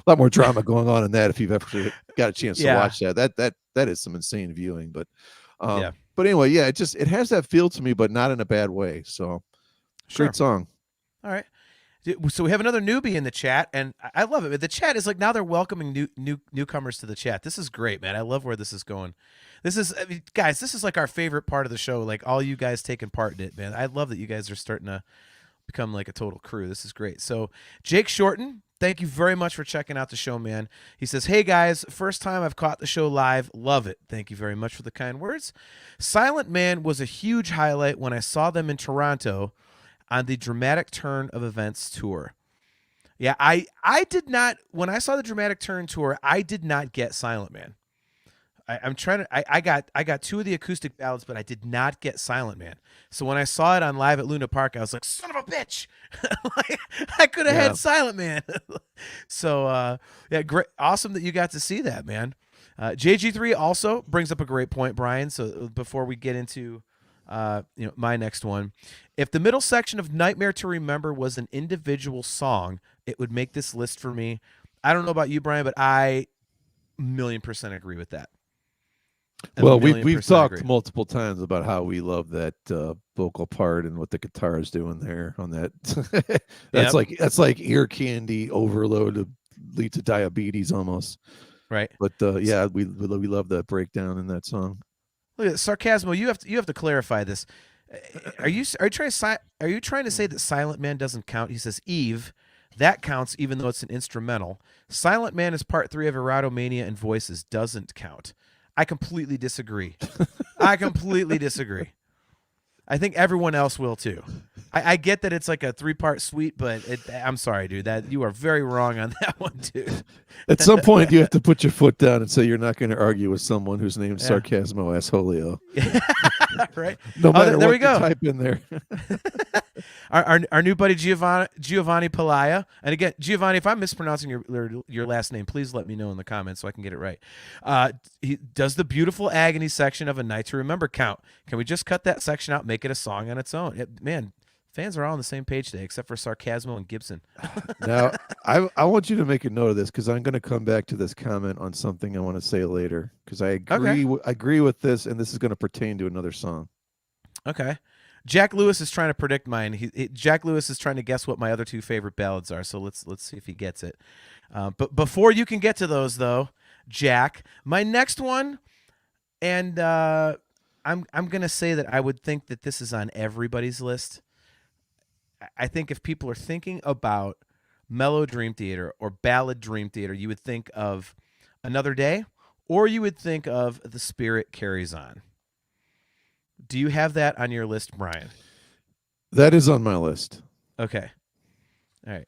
lot more drama going on in that. If you've ever got a chance to watch that is some insane viewing. But, but anyway, yeah, it has that feel to me, but not in a bad way. So, Sure. Great song. All right. So we have another newbie in the chat, and I love it. The chat is like, now they're welcoming newcomers to the chat. This is great, man. I love where this is going. Guys, this is like our favorite part of the show. Like all you guys taking part in it, man. I love that you guys are starting to become like a total crew. This is great. So Jake Shorten, thank you very much for checking out the show, man. He says, hey guys, first time I've caught the show live. Love it. Thank you very much for the kind words. Silent Man was a huge highlight when I saw them in Toronto on the Dramatic Turn of Events tour. Yeah, I did not, when I saw the Dramatic Turn tour, I did not get Silent Man. I'm trying to. I got two of the acoustic ballads, but I did not get Silent Man. So when I saw it on live at Luna Park, I was like, "Son of a bitch!" Like, I could have Yeah. had Silent Man. So yeah, great, awesome that you got to see that, man. JG3 also brings up a great point, Brian. So before we get into my next one, if the middle section of Nightmare to Remember was an individual song, it would make this list for me. I don't know about you, Brian, but I 1,000,000% agree with that. Well, we've talked multiple times about how we love that vocal part and what the guitar is doing there on that. That's like ear candy overload to lead to diabetes almost. Right. But yeah, we love that breakdown in that song. Look at Sarcasmo. You have to clarify this. Are you trying to say that Silent Man doesn't count? He says Eve. That counts even though it's an instrumental. Silent Man is part 3 of Erotomania and Voices. Doesn't count. I completely disagree. I think everyone else will too. I get that it's like a 3-part suite, but I'm sorry, dude. That you are very wrong on that one, dude. At some point, you have to put your foot down and say you're not going to argue with someone whose name's Sarcasmo Asholio. Right? No matter there what we go. you type in there. Our new buddy Giovanni Pelaya, and again, Giovanni, if I'm mispronouncing your last name, please let me know in the comments so I can get it right. He does the beautiful agony section of A Night to Remember count. Can we just cut that section out, make it a song on its own? Man, fans are all on the same page today, except for Sarcasmo and Gibson. Now, I want you to make a note of this because I'm going to come back to this comment on something I want to say later because I agree with this, and this is going to pertain to another song. Okay. Jack Lewis is trying to predict mine. Jack Lewis is trying to guess what my other 2 favorite ballads are. So let's see if he gets it. But before you can get to those, though, Jack, my next one, and I'm gonna say that I would think that this is on everybody's list. I think if people are thinking about Mellow Dream Theater or Ballad Dream Theater, you would think of Another Day, or you would think of The Spirit Carries On. Do you have that on your list, Brian? That is on my list. Okay. All right.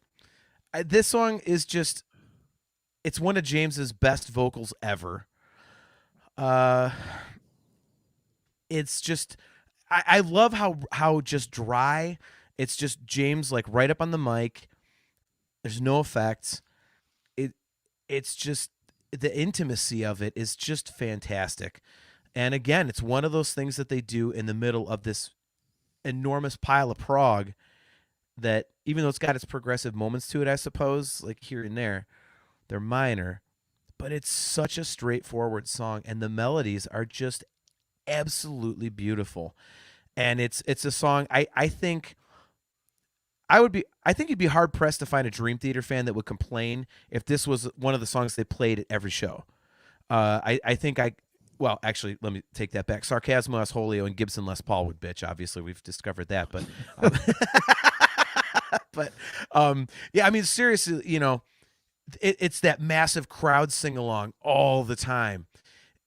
This song is just, it's one of James's best vocals ever. It's just, I love how just dry, it's just James like right up on the mic. There's no effects. It's just, the intimacy of it is just fantastic. And again, it's one of those things that they do in the middle of this enormous pile of prog that, even though it's got its progressive moments to it, I suppose, like here and there, they're minor, but it's such a straightforward song, and the melodies are just absolutely beautiful. And it's a song I think you'd be hard pressed to find a Dream Theater fan that would complain if this was one of the songs they played at every show. Well, actually, let me take that back. Sarcasmo Asholio and Gibson Les Paul would bitch. Obviously, we've discovered that, but yeah, I mean, seriously, it's that massive crowd sing along all the time,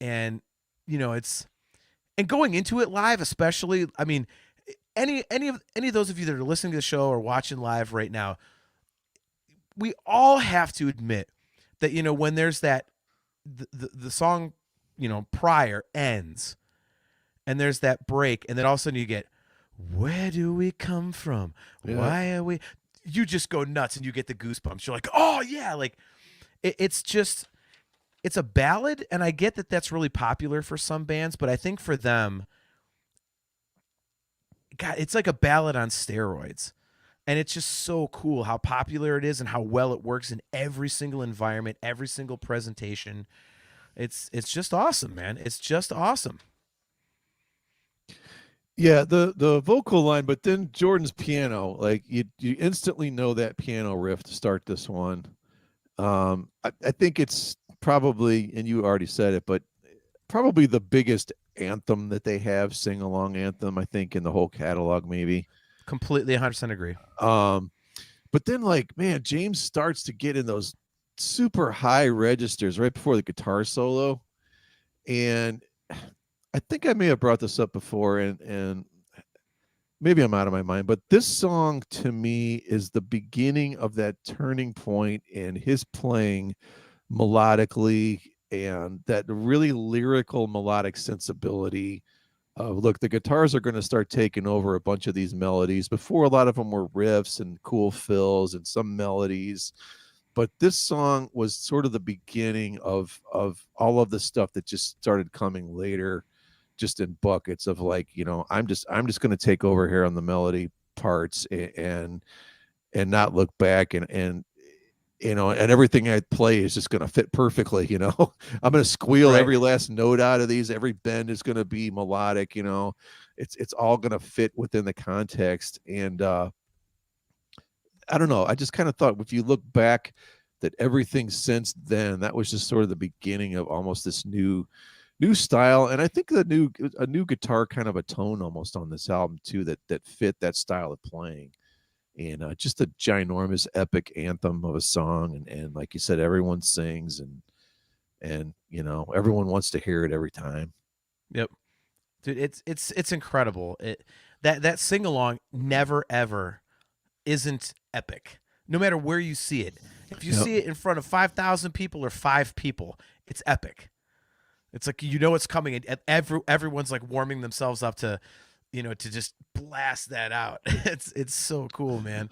and and going into it live, especially. I mean, any of those of you that are listening to the show or watching live right now, we all have to admit that when there's that the song prior ends and there's that break, and then all of a sudden you get, where do we come from? Yeah. Why are we? You just go nuts and you get the goosebumps. You're like, oh yeah, like it's a ballad, and I get that that's really popular for some bands, but I think for them, God, it's like a ballad on steroids. And it's just so cool how popular it is and how well it works in every single environment, every single presentation. It's just awesome, man. It's just awesome. Yeah, the vocal line, but then Jordan's piano, like you instantly know that piano riff to start this one. I think it's probably, and you already said it, but probably the biggest anthem that they have, sing along anthem, I think, in the whole catalog, maybe. Completely 100% agree. But then, like, man, James starts to get in those super high registers right before the guitar solo, and I think I may have brought this up before, and maybe I'm out of my mind, but this song to me is the beginning of that turning point in his playing melodically and that really lyrical melodic sensibility. Look, the guitars are going to start taking over a bunch of these melodies. Before, a lot of them were riffs and cool fills and some melodies, but this song was sort of the beginning of all of the stuff that just started coming later, just in buckets of like, I'm just going to take over here on the melody parts and not look back, and and everything I play is just going to fit perfectly. I'm going to squeal Right. every last note out of these. Every bend is going to be melodic. It's all going to fit within the context. And I don't know. I just kind of thought, if you look back, that everything since then, that was just sort of the beginning of almost this new style. And I think a new guitar kind of a tone almost on this album too, that fit that style of playing. And just a ginormous epic anthem of a song, and like you said, everyone sings, and everyone wants to hear it every time. Yep. Dude, it's incredible. That sing along never ever isn't epic. No matter where you see it. If you see it in front of 5,000 people or 5 people, it's epic. It's like it's coming, and everyone's like warming themselves up to to just blast that out. It's so cool, man.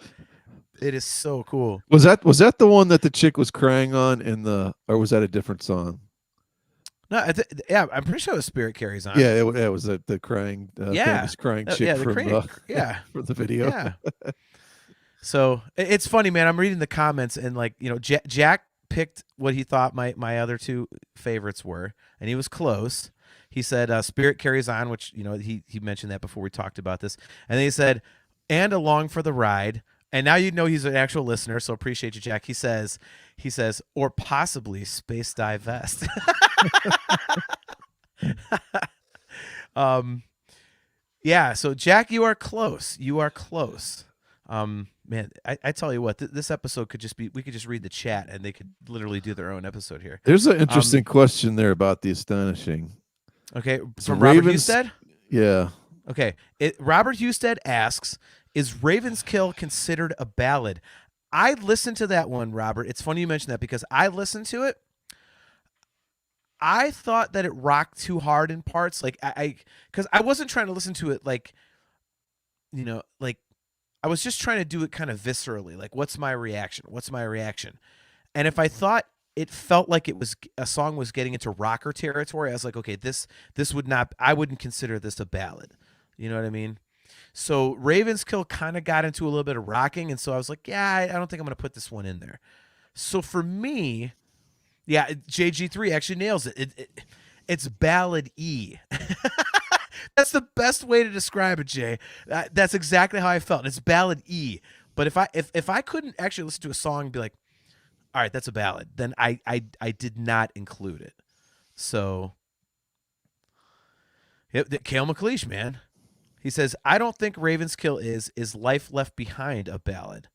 It is so cool. Was that the one that the chick was crying on or was that a different song? No, yeah, I'm pretty sure it was Spirit Carries On. Yeah, it was the crying, famous crying chick from the video. Yeah. So it's funny, man. I'm reading the comments, and like Jack picked what he thought my other 2 favorites were, and he was close. He said Spirit Carries On, which he mentioned that before we talked about this, and then he said and Along for the Ride. And now he's an actual listener, so appreciate you, Jack. He says or possibly Space Divest. Yeah, so Jack, you are close. Man, I tell you what, this episode could just be, we could just read the chat and they could literally do their own episode here. There's an interesting question there about the astonishing. Okay, from Robert Husted? Yeah. Okay, Robert Husted asks, is Raven's Kill considered a ballad? I listened to that one, Robert. It's funny you mentioned that because I listened to it. I thought that it rocked too hard in parts. Like because I wasn't trying to listen to it like I was just trying to do it kind of viscerally. Like, what's my reaction? And if I thought it felt like a song was getting into rocker territory, I was like, okay, this would not, I wouldn't consider this a ballad. You know what I mean? So Raven's Kill kind of got into a little bit of rocking, and so I was like, yeah, I don't think I'm going to put this one in there. So for me, yeah, JG3 actually nails it. It's ballad E. That's the best way to describe it, Jay. That's exactly how I felt. It's ballad E. But if I couldn't actually listen to a song and be like, all right, that's a ballad, then I did not include it. So, Cale McLeish, man. He says, I don't think Raven's Kill is Life Left Behind a ballad.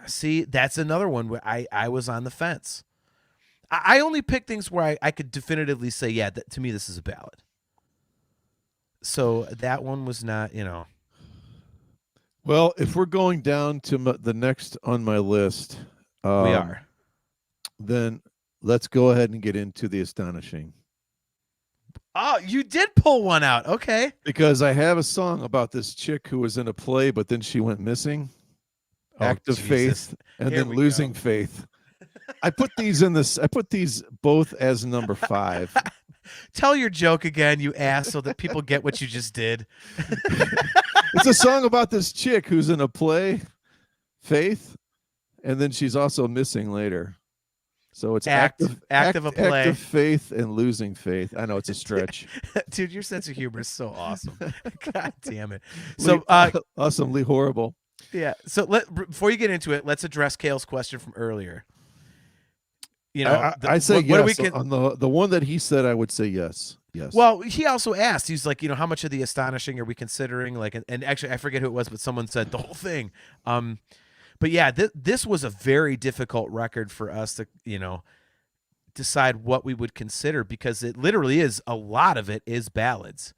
See, that's another one where I was on the fence. I only pick things where I could definitively say, yeah, to me, this is a ballad. So that one was not, Well, if we're going down to the next on my list, we are. Then let's go ahead and get into the astonishing. Oh, you did pull one out. Okay. Because I have a song about this chick who was in a play, but then she went missing. Act of Faith, and then Losing Faith. I put these both as number 5. Tell your joke again, you ass, so that people get what you just did. It's a song about this chick who's in a play, Faith, and then she's also missing later. So it's act of play, act of faith, and Losing Faith. I know it's a stretch. Dude, your sense of humor is so awesome. God damn it. So awesomely horrible. Yeah. So before you get into it, let's address Cale's question from earlier. I say yes. On the one that he said, I would say yes. Yes. Well, he also asked, he's like, how much of the astonishing are we considering? Like, and actually, I forget who it was, but someone said the whole thing. But yeah, this was a very difficult record for us to, decide what we would consider, because it literally is, a lot of it is ballads.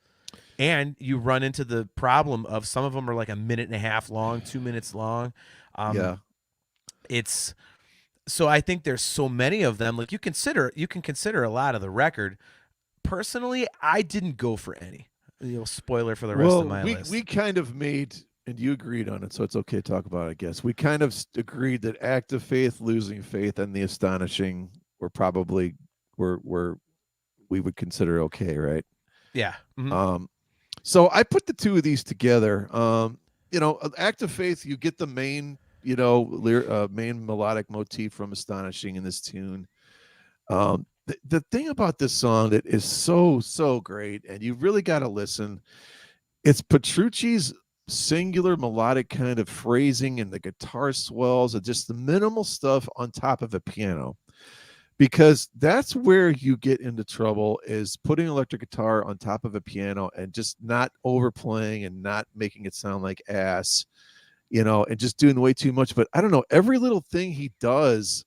And you run into the problem of some of them are like 1.5 minutes long, 2 minutes long. Yeah. It's, So I think there's so many of them. Like you can consider a lot of the record. Personally, I didn't go for any. Spoiler for the rest of Well, my we list. kind of made, and you agreed on it, so it's okay to talk about it, I guess. We kind of agreed that Act of Faith, Losing Faith, and The Astonishing were probably were we would consider okay, right? Yeah. Mhm. Um, so I put the two of these together. Act of Faith, you get the main, main melodic motif from Astonishing in this tune. The thing about this song that is so great, and you really got to listen, it's Petrucci's singular melodic kind of phrasing and the guitar swells and just the minimal stuff on top of a piano, because that's where you get into trouble, is putting electric guitar on top of a piano and just not overplaying and not making it sound like ass, and just doing way too much. But I don't know, every little thing he does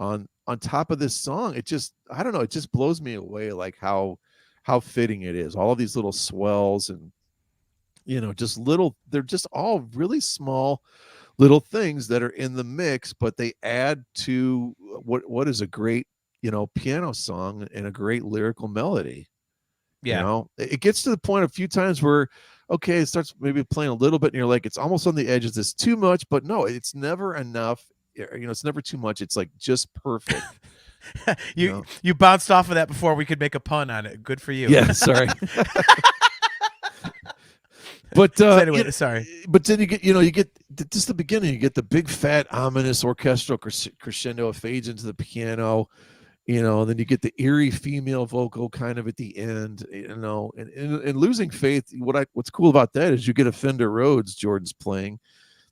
on top of this song, it just, I don't know, it just blows me away, like how fitting it is, all of these little swells, and just little, they're just all really small little things that are in the mix, but they add to what is a great, piano song and a great lyrical melody. Yeah. It gets to the point a few times where, okay, it starts maybe playing a little bit and you're like, it's almost on the edge, is this too much? But no, it's never enough. It's never too much. It's like just perfect. you you know you bounced off of that before we could make a pun on it. Good for you. yeah, sorry. But So anyway, sorry. but then you get just the beginning. You get the big fat ominous orchestral crescendo. It fades into the piano. And then you get the eerie female vocal kind of at the end. And Losing Faith. What's cool about that is you get a Fender Rhodes Jordan's playing,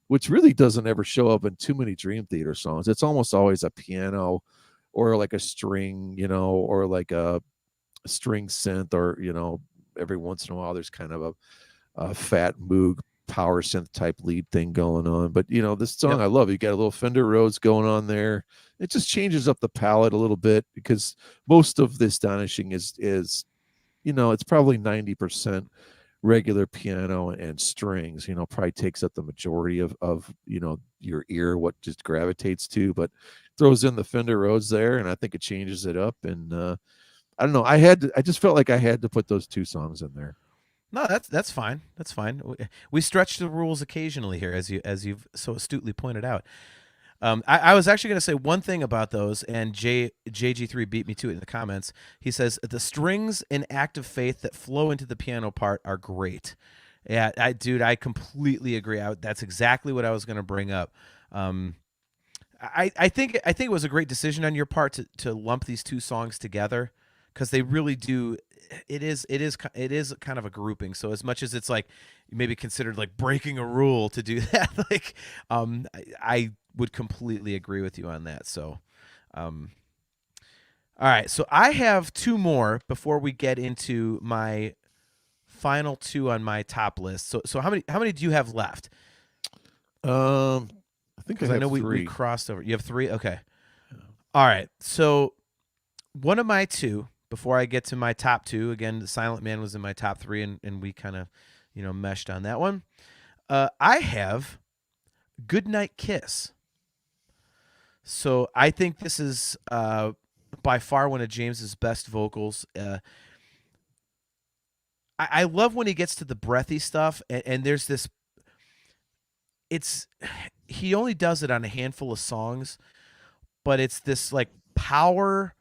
which really doesn't ever show up in too many Dream Theater songs. It's almost always a piano, or like a string, or like a string synth, or every once in a while there's kind of a fat Moog power synth type lead thing going on. But this song, Yep. I love. You got a little Fender Rhodes going on there. It just changes up the palette a little bit, because most of the Astonishing is it's probably 90% regular piano and strings. Probably takes up the majority of your ear, what just gravitates to, but throws in the Fender Rhodes there, and I think it changes it up. And I don't know, I just felt like I had to put those two songs in there. No, that's fine. That's fine. We stretch the rules occasionally here, as you've so astutely pointed out. I was actually going to say one thing about those, and JG3 beat me to it in the comments. He says the strings in Act of Faith that flow into the piano part are great. Yeah, I completely agree. That's exactly what I was going to bring up. I think it was a great decision on your part to lump these two songs together, because they really do. It is kind of a grouping. So as much as it's like maybe considered like breaking a rule to do that, like I would completely agree with you on that. So all right, so I have two more before we get into my final two on my top list. So how many do you have left? I think I Because I have know we three. crossed over. You have three? Okay. All right. So one of my two, before I get to my top two, again, the Silent Man was in my top three, and we kind of, meshed on that one. I have Goodnight Kiss. So I think this is by far one of James's best vocals. I love when he gets to the breathy stuff, and there's this. He only does it on a handful of songs, but it's this like power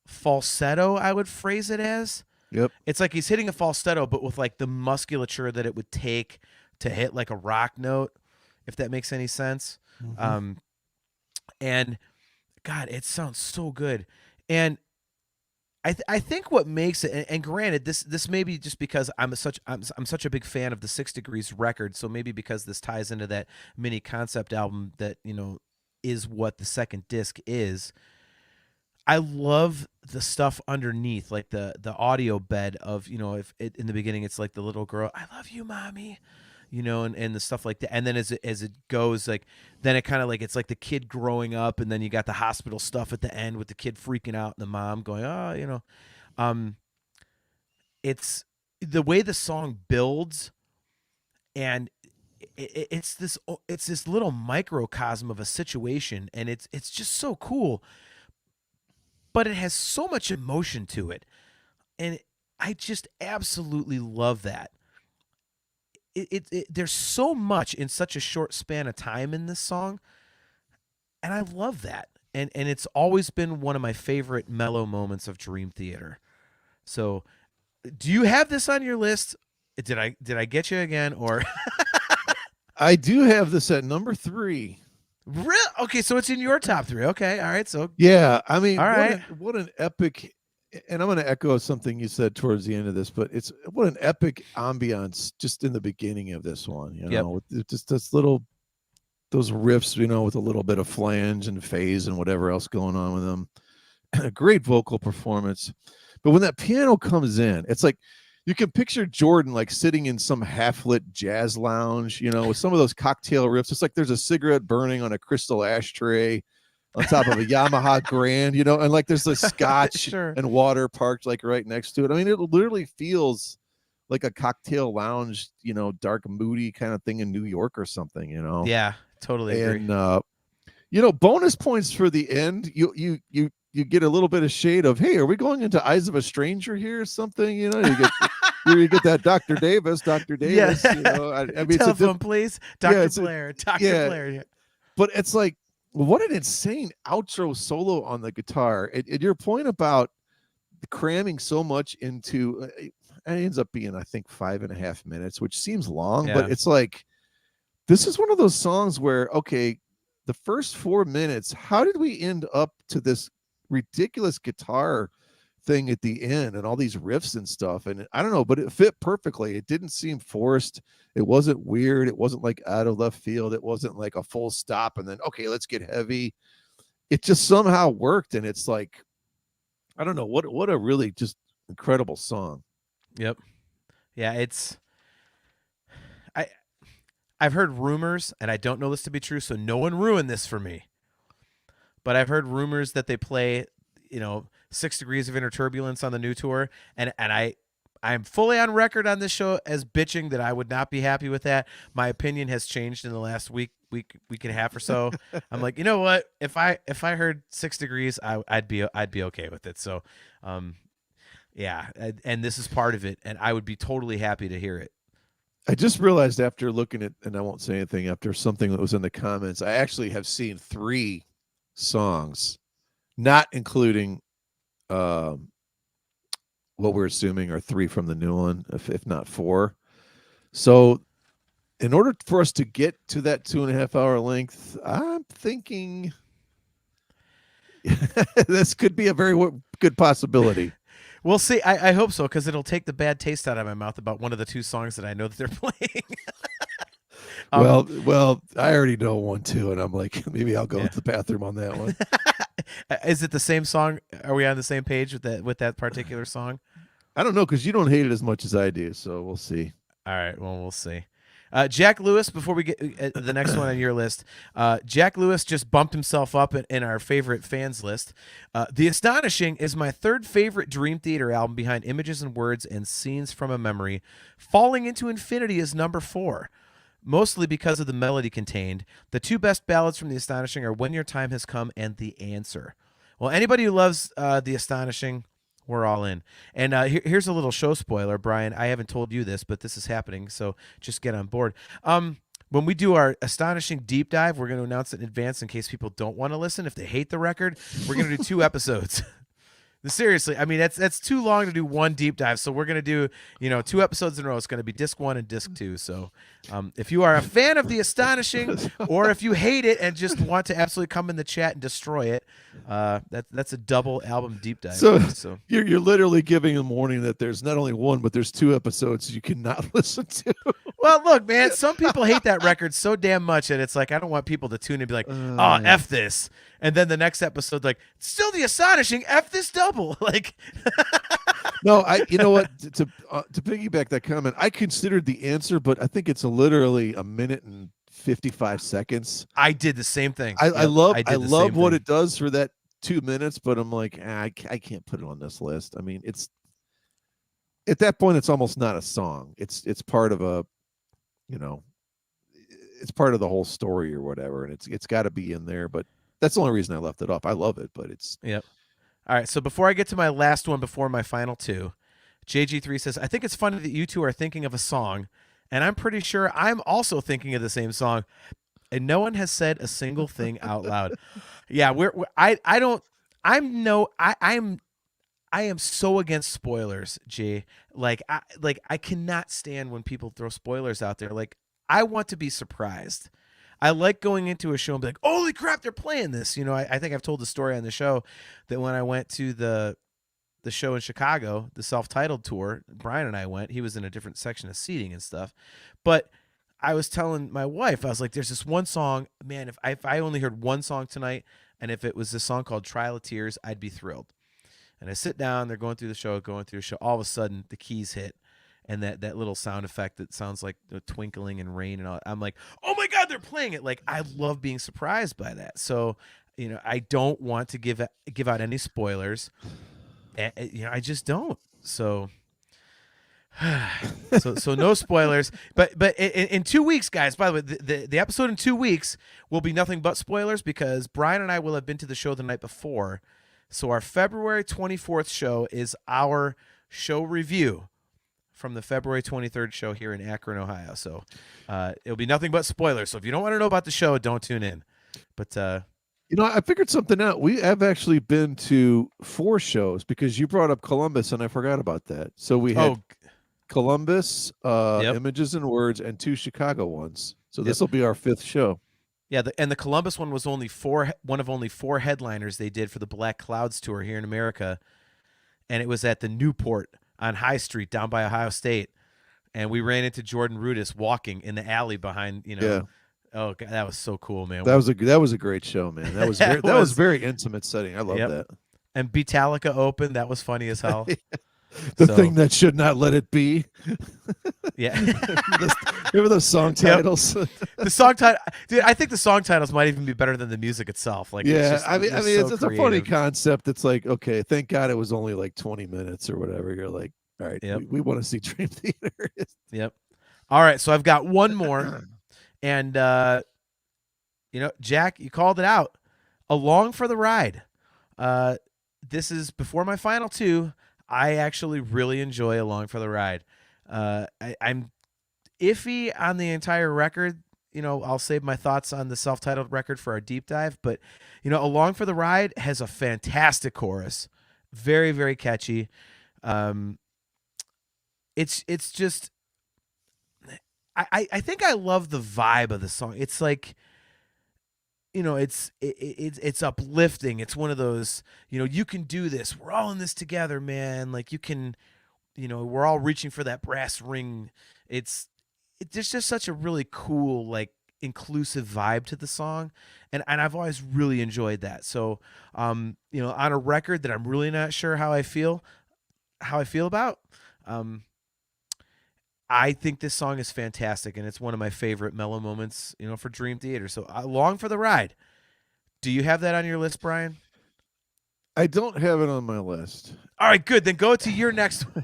falsetto, I would phrase it as. Yep. It's like he's hitting a falsetto, but with like the musculature that it would take to hit like a rock note, if that makes any sense. Mm-hmm. And God, it sounds so good. And I think what makes it, and granted, this may be just because I'm such a big fan of the 6 Degrees record, so maybe because this ties into that mini concept album that is what the second disc is. I love the stuff underneath, like the audio bed of if it, in the beginning it's like the little girl, I love you, mommy, and the stuff like that, and then as it goes, like then it kind of like it's like the kid growing up, and then you got the hospital stuff at the end with the kid freaking out and the mom going, um, it's the way the song builds, and it's this little microcosm of a situation, and it's just so cool, but it has so much emotion to it, and I just absolutely love that. There's so much in such a short span of time in this song, and I love that. And it's always been one of my favorite mellow moments of Dream Theater. So, do you have this on your list? Did I get you again, or I do have this at number 3. real? Okay, so it's in your top 3. Okay, all right. So Yeah, I mean, all right, what an epic, and I'm going to echo something you said towards the end of this, but it's what an epic ambiance just in the beginning of this one, Yep. with just this little, those riffs, with a little bit of flange and phase and whatever else going on with them. A great vocal performance. But when that piano comes in, it's like you can picture Jordan like sitting in some half-lit jazz lounge, with some of those cocktail riffs. It's like there's a cigarette burning on a crystal ashtray on top of a Yamaha Grand, and like there's a scotch Sure. and water parked like right next to it. I mean, it literally feels like a cocktail lounge, dark, moody kind of thing in New York or something, Yeah, totally agree. And bonus points for the end. You get a little bit of shade of, hey, are we going into Eyes of a Stranger here or something? You get that Dr. Davis. Yeah. I mean, Telephone, please, Dr. Yeah, Blair. Blair. Yeah. But it's like, what an insane outro solo on the guitar. And your point about cramming so much into, it ends up being, I think, 5.5 minutes, which seems long, Yeah. but it's like, this is one of those songs where, okay, the first 4 minutes, how did we end up to this ridiculous guitar thing at the end and all these riffs and stuff? And I don't know, but it fit perfectly. It didn't seem forced. It wasn't weird. It wasn't like out of left field. It wasn't like a full stop and then, okay, let's get heavy. It just somehow worked. And it's like, I don't know, what a really just incredible song. Yep. Yeah, I've heard rumors, and I don't know this to be true, so no one ruin this for me. But I've heard rumors that they play, 6 Degrees of Inner Turbulence on the new tour, and I'm fully on record on this show as bitching that I would not be happy with that. My opinion has changed in the last week and a half or so. I'm like, you know what? If I heard 6 Degrees, I'd be okay with it. So, yeah, and this is part of it, and I would be totally happy to hear it. I just realized after looking at, and I won't say anything, after something that was in the comments, I actually have seen 3 songs, not including what we're assuming are 3 from the new one, if not 4. So in order for us to get to that 2.5 hour length, I'm thinking this could be a very good possibility. We'll see. I hope so, because it'll take the bad taste out of my mouth about one of the 2 songs that I know that they're playing. Well, I already know one too, and I'm like, maybe I'll go to the bathroom on that one. Is it the same song? Are we on the same page with that particular song? I don't know, because you don't hate it as much as I do, so we'll see. All right, well, we'll see. Jack Lewis, before we get the next one on your list, Jack Lewis just bumped himself up in our favorite fans list. The Astonishing is my 3rd favorite Dream Theater album behind Images and Words and Scenes from a Memory. Falling into Infinity is number 4, mostly because of the melody contained. The 2 best ballads from The Astonishing are When Your Time Has Come and The Answer. Well, anybody who loves The Astonishing, we're all in. And here's a little show spoiler, Brian. I haven't told you this, but this is happening, so just get on board. When we do our Astonishing deep dive, we're going to announce it in advance in case people don't want to listen. If they hate the record, we're going to do 2 episodes. Seriously, I mean, that's too long to do one deep dive. So we're going to do, 2 episodes in a row. It's going to be disc 1 and disc 2. So if you are a fan of The Astonishing, or if you hate it and just want to absolutely come in the chat and destroy it, that's a double album deep dive. So you're literally giving a warning that there's not only 1, but there's 2 episodes you cannot listen to. Well, look, man, some people hate that record so damn much, and it's like, I don't want people to tune in and be like, oh, F this. And then the next episode, like, still The Astonishing, F this double. Like, no, you know what? To piggyback that comment, I considered The Answer, but I think it's literally 1 minute and 55 seconds. I did the same thing. I love what it does for that 2 minutes, but I'm like, I can't put it on this list. I mean, it's at that point, it's almost not a song. It's part of a, it's part of the whole story or whatever, and it's got to be in there. But that's the only reason I left it off. I love it, but it's Yep. All right. So before I get to my last one, before my final two, JG3 says, I think it's funny that you two are thinking of a song, and I'm pretty sure I'm also thinking of the same song, and no one has said a single thing out loud. Yeah, I don't. I am so against spoilers, Jay. I cannot stand when people throw spoilers out there. Like, I want to be surprised. I like going into a show and be like, holy crap, they're playing this. You know, I think I've told the story on the show that when I went to the show in Chicago, the self-titled tour, Brian and I went. He was in a different section of seating and stuff. But I was telling my wife, I was like, there's this one song, man, if I only heard one song tonight, and if it was this song called Trial of Tears, I'd be thrilled. And I sit down, they're going through the show. All of a sudden, the keys hit, and that little sound effect that sounds like twinkling and rain and all. I'm like, oh my God, they're playing it. Like, I love being surprised by that. So, you know, I don't want to give out any spoilers. You know, I just don't. So, so no spoilers. But in 2 weeks, guys. By the way, the episode in 2 weeks will be nothing but spoilers because Brian and I will have been to the show the night before. So our February 24th show is our show review from the February 23rd show here in Akron, Ohio. So it'll be nothing but spoilers. So if you don't want to know about the show, don't tune in. But you know, I figured something out. We have actually been to 4 shows because you brought up Columbus and I forgot about that. So we had Columbus, Images and Words, and 2 Chicago ones. So this will be our 5th show. Yeah, and the Columbus one was one of only 4 headliners they did for the Black Clouds tour here in America, and it was at the Newport on High Street down by Ohio State, and we ran into Jordan Rudess walking in the alley behind. You know, yeah. Oh God, that was so cool, man. That was a great show, man. That was that was very intimate setting. I love that. And Beatallica opened. That was funny as hell. The thing that should not let it be. Yeah. Remember those song titles? The song title, dude. I think the song titles might even be better than the music itself. Like, yeah, it's it's a funny concept. It's like, okay, thank God it was only like 20 minutes or whatever. You're like, all right, we want to see Dream Theater. Yep. All right, so I've got one more, and you know, Jack, you called it out. Along for the Ride. This is before my final 2. I actually really enjoy Along for the Ride. I'm iffy on the entire record. You know, I'll save my thoughts on the self-titled record for our deep dive. But, you know, Along for the Ride has a fantastic chorus. Very, very catchy. It's just, I think I love the vibe of the song. It's like, you know, it's uplifting. It's one of those, you know, you can do this. We're all in this together, man. Like, you can, you know, we're all reaching for that brass ring. It's just such a really cool, like, inclusive vibe to the song. And I've always really enjoyed that. So, you know, on a record that I'm really not sure how I feel about, I think this song is fantastic, and it's one of my favorite mellow moments, you know, for Dream Theater. So, Along for the Ride. Do you have that on your list, Brian? I don't have it on my list. All right, good. Then go to your next one.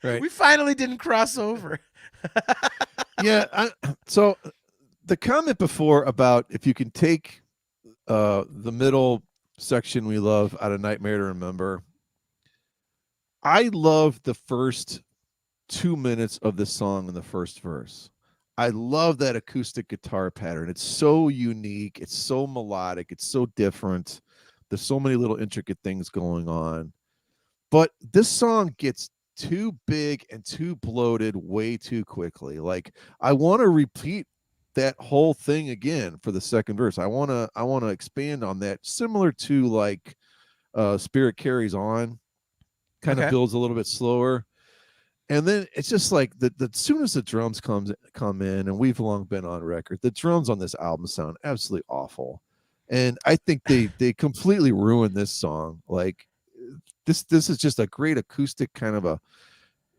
Right. We finally didn't cross over. Yeah. So the comment before about if you can take the middle section we love out of Nightmare to Remember, I love the first 2 minutes of the song in the first verse. I love that acoustic guitar pattern. It's so unique. It's so melodic. It's so different. There's so many little intricate things going on. But this song gets too big and too bloated way too quickly. Like, I want to repeat that whole thing again for the second verse. I want to expand on that, similar to like Spirit Carries On, kind of builds a little bit slower. And then it's just like the soon as the drums come in, and we've long been on record, the drums on this album sound absolutely awful. And I think they completely ruined this song. Like, this is just a great acoustic kind of a,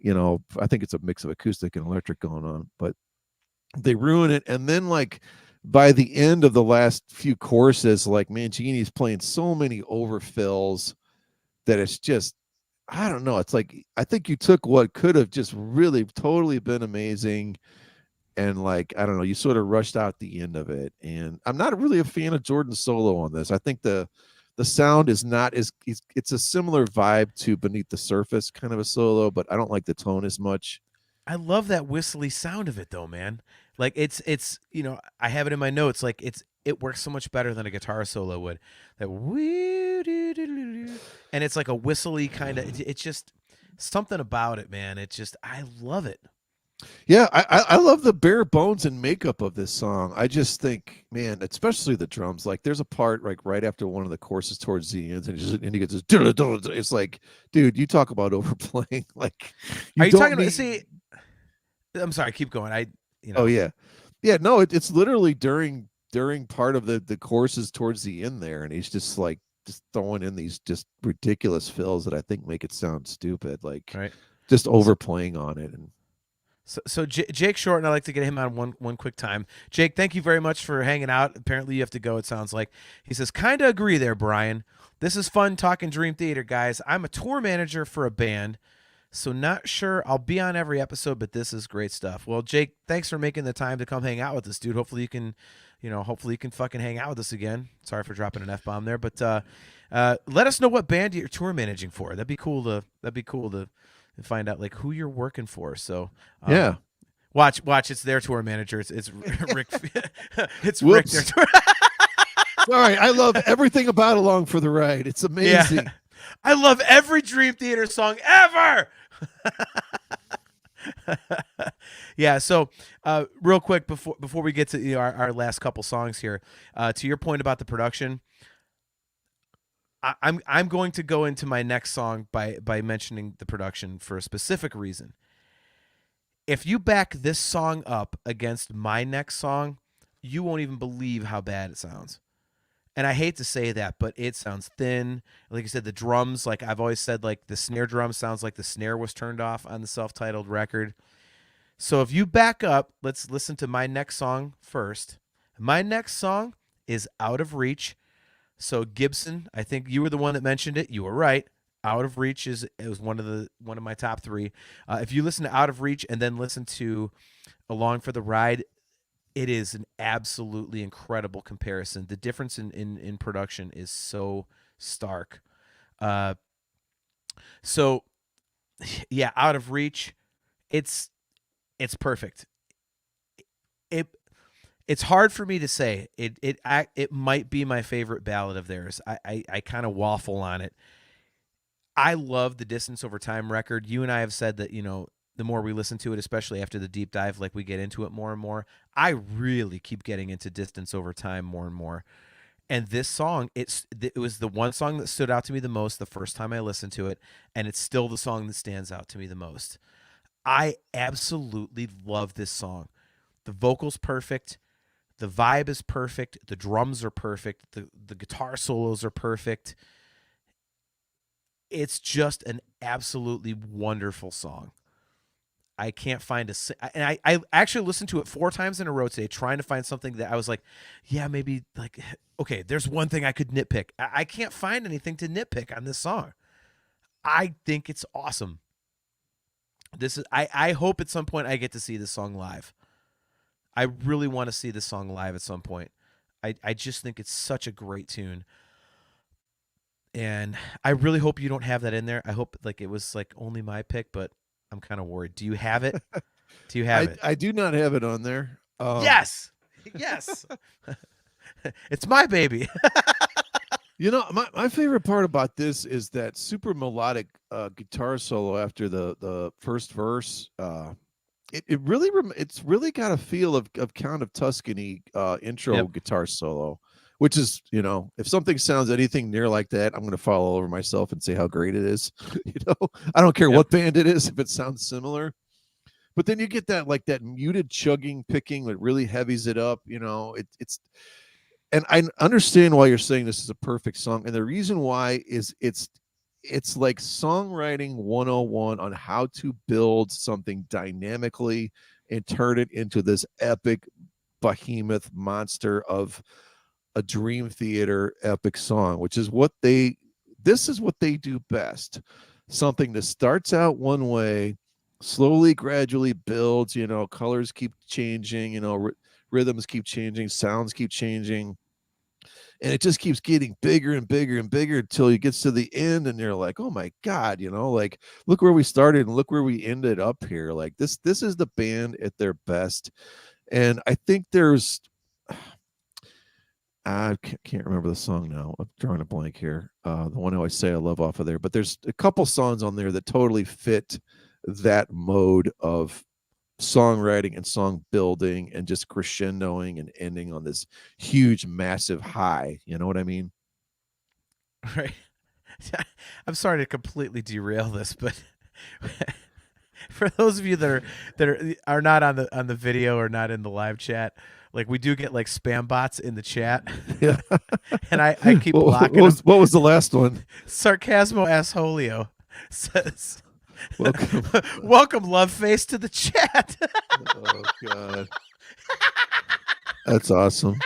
you know, I think it's a mix of acoustic and electric going on, but they ruin it. And then, like, by the end of the last few choruses, like, Mangini's playing so many overfills that it's just, I don't know. It's like, I think you took what could have just really totally been amazing and like I don't know, you sort of rushed out the end of it. And I'm not really a fan of Jordan's solo on this. I think the sound is not as it's a similar vibe to Beneath the Surface kind of a solo, but I don't like the tone as much. I love that whistly sound of it though, man. Like it's I have it in my notes. Like it works so much better than a guitar solo would. That woo doo doo doo doo. And it's like a whistly kind of. It's just something about it, man. It's just I love it. Yeah, I love the bare bones and makeup of this song. I just think, man, especially the drums. Like, there's a part like right after one of the courses towards the end, and he gets this. It's like, dude, you talk about overplaying. Like, Are you don't talking about? need- See, I'm sorry. Keep going. Oh yeah, yeah. No, it's literally during part of the courses towards the end there, and he's just like just throwing in these just ridiculous fills that I think make it sound stupid. Like, right. just overplaying on it. And So Jake Short, and I like to get him on one quick time. Jake, thank you very much for hanging out. Apparently you have to go, it sounds like. He says, kind of agree there, Brian. This is fun talking Dream Theater, guys. I'm a tour manager for a band, so not sure I'll be on every episode, but this is great stuff. Well, Jake, thanks for making the time to come hang out with us, dude. Hopefully you can fucking hang out with us again. Sorry for dropping an F-bomb there, but let us know what band you're tour managing for. That'd be cool to find out like who you're working for. So yeah. Watch. It's their tour manager. It's Rick. It's Rick. Whoops. Their tour. Sorry, I love everything about Along for the Ride. It's amazing. Yeah. I love every Dream Theater song ever. Yeah. So, real quick before we get to our last couple songs here, to your point about the production, I'm going to go into my next song by mentioning the production for a specific reason. If you back this song up against my next song, you won't even believe how bad it sounds. And I hate to say that, but it sounds thin. Like I said, the drums, like I've always said, like the snare drum sounds like the snare was turned off on the self-titled record. So if you back up, let's listen to my next song first. My next song is Out of Reach. So Gibson, I think you were the one that mentioned it. You were right. Out of Reach was one of my top three. If you listen to Out of Reach and then listen to Along for the Ride, it is an absolutely incredible comparison. The difference in production is so stark. So yeah, Out of Reach, it's perfect. It's hard for me to say. It might be my favorite ballad of theirs. I kind of waffle on it. I love the Distance Over Time record. You and I have said that, the more we listen to it, especially after the deep dive, like we get into it more and more, I really keep getting into Distance Over Time more and more. And this song, it was the one song that stood out to me the most the first time I listened to it, and it's still the song that stands out to me the most. I absolutely love this song. The vocal's perfect. The vibe is perfect. The drums are perfect. The guitar solos are perfect. It's just an absolutely wonderful song. I can't find and I actually listened to it 4 times in a row today, trying to find something that I was like, yeah, maybe like, okay, there's one thing I could nitpick. I can't find anything to nitpick on this song. I think it's awesome. I hope at some point I get to see this song live. I really want to see this song live at some point. I just think it's such a great tune. And I really hope you don't have that in there. I hope like it was like only my pick, but I'm kind of worried. Do you have it? Do you have it? I do not have it on there. Yes. Yes. It's my baby. My favorite part about this is that super melodic guitar solo after the first verse. It's really got a feel of Count of Tuscany intro guitar solo, which is, if something sounds anything near like that, I'm going to fall all over myself and say how great it is. I don't care what band it is if it sounds similar. But then you get that like that muted chugging picking that really heavies it up. It's and I understand why you're saying this is a perfect song, and the reason why is it's like songwriting 101 on how to build something dynamically and turn it into this epic behemoth monster of a Dream Theater epic song, which is this is what they do best. Something that starts out one way slowly, gradually builds. Colors keep changing. Rhythms keep changing, sounds keep changing, and it just keeps getting bigger and bigger and bigger until it gets to the end, and you're like, oh my god, like, look where we started and look where we ended up here. Like, this is the band at their best. And I think there's I can't remember the song now. I'm drawing a blank here. The one I always say I love off of there, but there's a couple songs on there that totally fit that mode of songwriting and song building and just crescendoing and ending on this huge, massive high. You know what I mean? Right. I'm sorry to completely derail this, but for those of you that are not on the video or not in the live chat, like, we do get like spam bots in the chat. Yeah. And I keep what, blocking what, them. what was the last one? Sarcasmo Assholio says, Welcome. welcome, love face, to the chat. Oh god. That's awesome.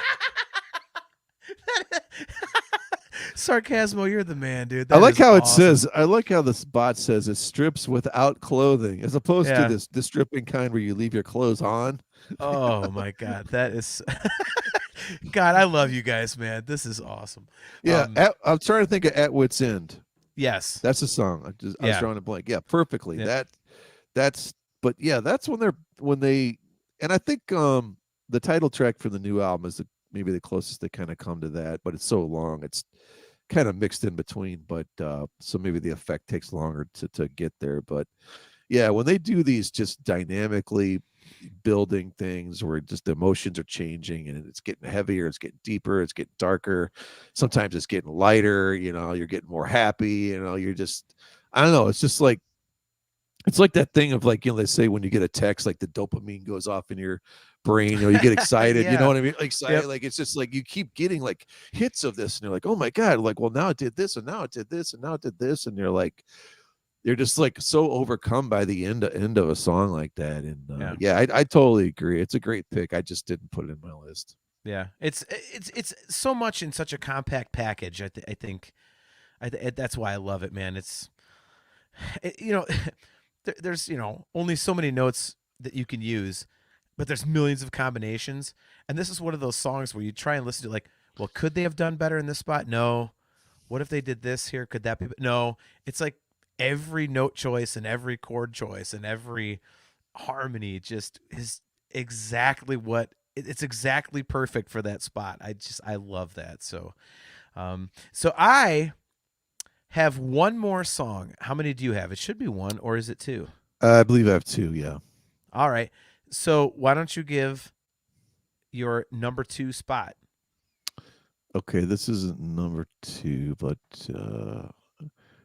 Sarcasmo, you're the man, dude. I That like is how it awesome. says, I like how this bot says it strips without clothing, as opposed Yeah. to this stripping kind where you leave your clothes on. Oh my god, that is God, I love you guys, man. This is awesome. Yeah, I'm trying to think of At Wit's End. Yes. That's a song. I was Yeah. drawing a blank. Yeah, perfectly. Yeah. That's but yeah, that's when they and I think the title track for the new album is maybe the closest they kind of come to that, but it's so long. It's kind of mixed in between, but so maybe the effect takes longer to get there. But yeah, when they do these just dynamically building things where just the emotions are changing and it's getting heavier, it's getting deeper, it's getting darker, sometimes it's getting lighter, you're getting more happy, you're just, I don't know, it's just like, it's like that thing of, like, they say when you get a text, like the dopamine goes off in your brain, you get excited. Yeah. You know what I mean? Like, excited. Yep. Like, it's just like you keep getting like hits of this and you're like, oh my god, like, well, now it did this and now it did this and now it did this, and you're just like so overcome by the end of a song like that. And yeah, I totally agree. It's a great pick. I just didn't put it in my list. Yeah. It's so much in such a compact package. I think that's why I love it, man. There's only so many notes that you can use, but there's millions of combinations. And this is one of those songs where you try and listen to, like, well, could they have done better in this spot? No. What if they did this here? Could that be? No. It's like every note choice and every chord choice and every harmony just is exactly it's exactly perfect for that spot. I love that. So I have one more song. How many do you have? It should be one, or is it two? I believe I have two. Yeah. All right. So why don't you give your number 2 spot? Okay, this isn't number 2, but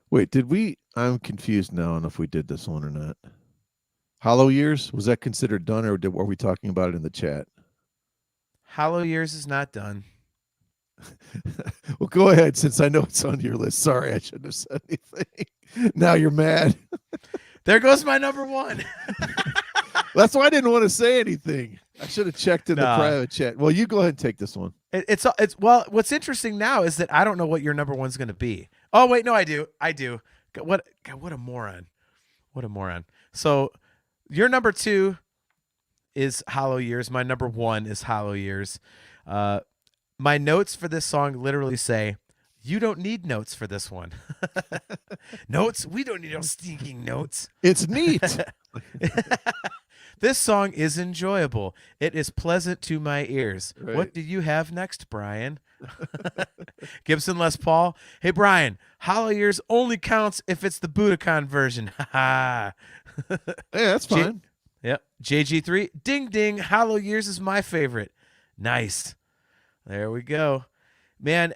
wait, I'm confused now on if we did this one or not. Hollow Years, was that considered done, or were we talking about it in the chat? Hollow Years is not done. Well, go ahead, since I know it's on your list. Sorry, I shouldn't have said anything. Now you're mad. There goes my number 1. That's why I didn't want to say anything. I should have checked in the private chat. Well, you go ahead and take this one. It's well, what's interesting now is that I don't know what your number 1's going to be. Oh wait, no, I do. What a moron. What a moron. So your number 2 is Hollow Years. My number 1 is Hollow Years. My notes for this song literally say, you don't need notes for this one. Notes? We don't need no stinking notes. It's neat. This song is enjoyable. It is pleasant to my ears. Right. What do you have next, Brian? Gibson Les Paul. Hey, Brian, Hollow Years only counts if it's the Budokan version. Ha Hey, that's fine. Yep. JG3. Ding, ding. Hollow Years is my favorite. Nice. There we go. Man,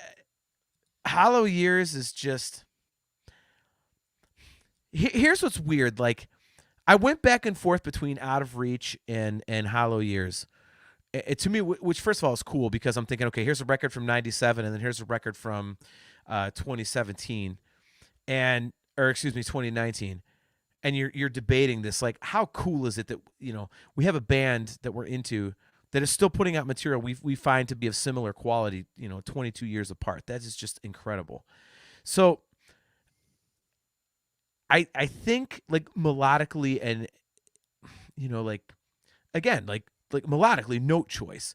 Hollow Years is just... Here's what's weird. Like, I went back and forth between Out of Reach and Hollow Years. To me, which first of all is cool because I'm thinking, okay, here's a record from '97, and then here's a record from 2017, or excuse me, 2019, and you're debating this, like, how cool is it that we have a band that we're into that is still putting out material we find to be of similar quality, 22 years apart. That is just incredible. So I think, like, melodically like again, like melodically, note choice.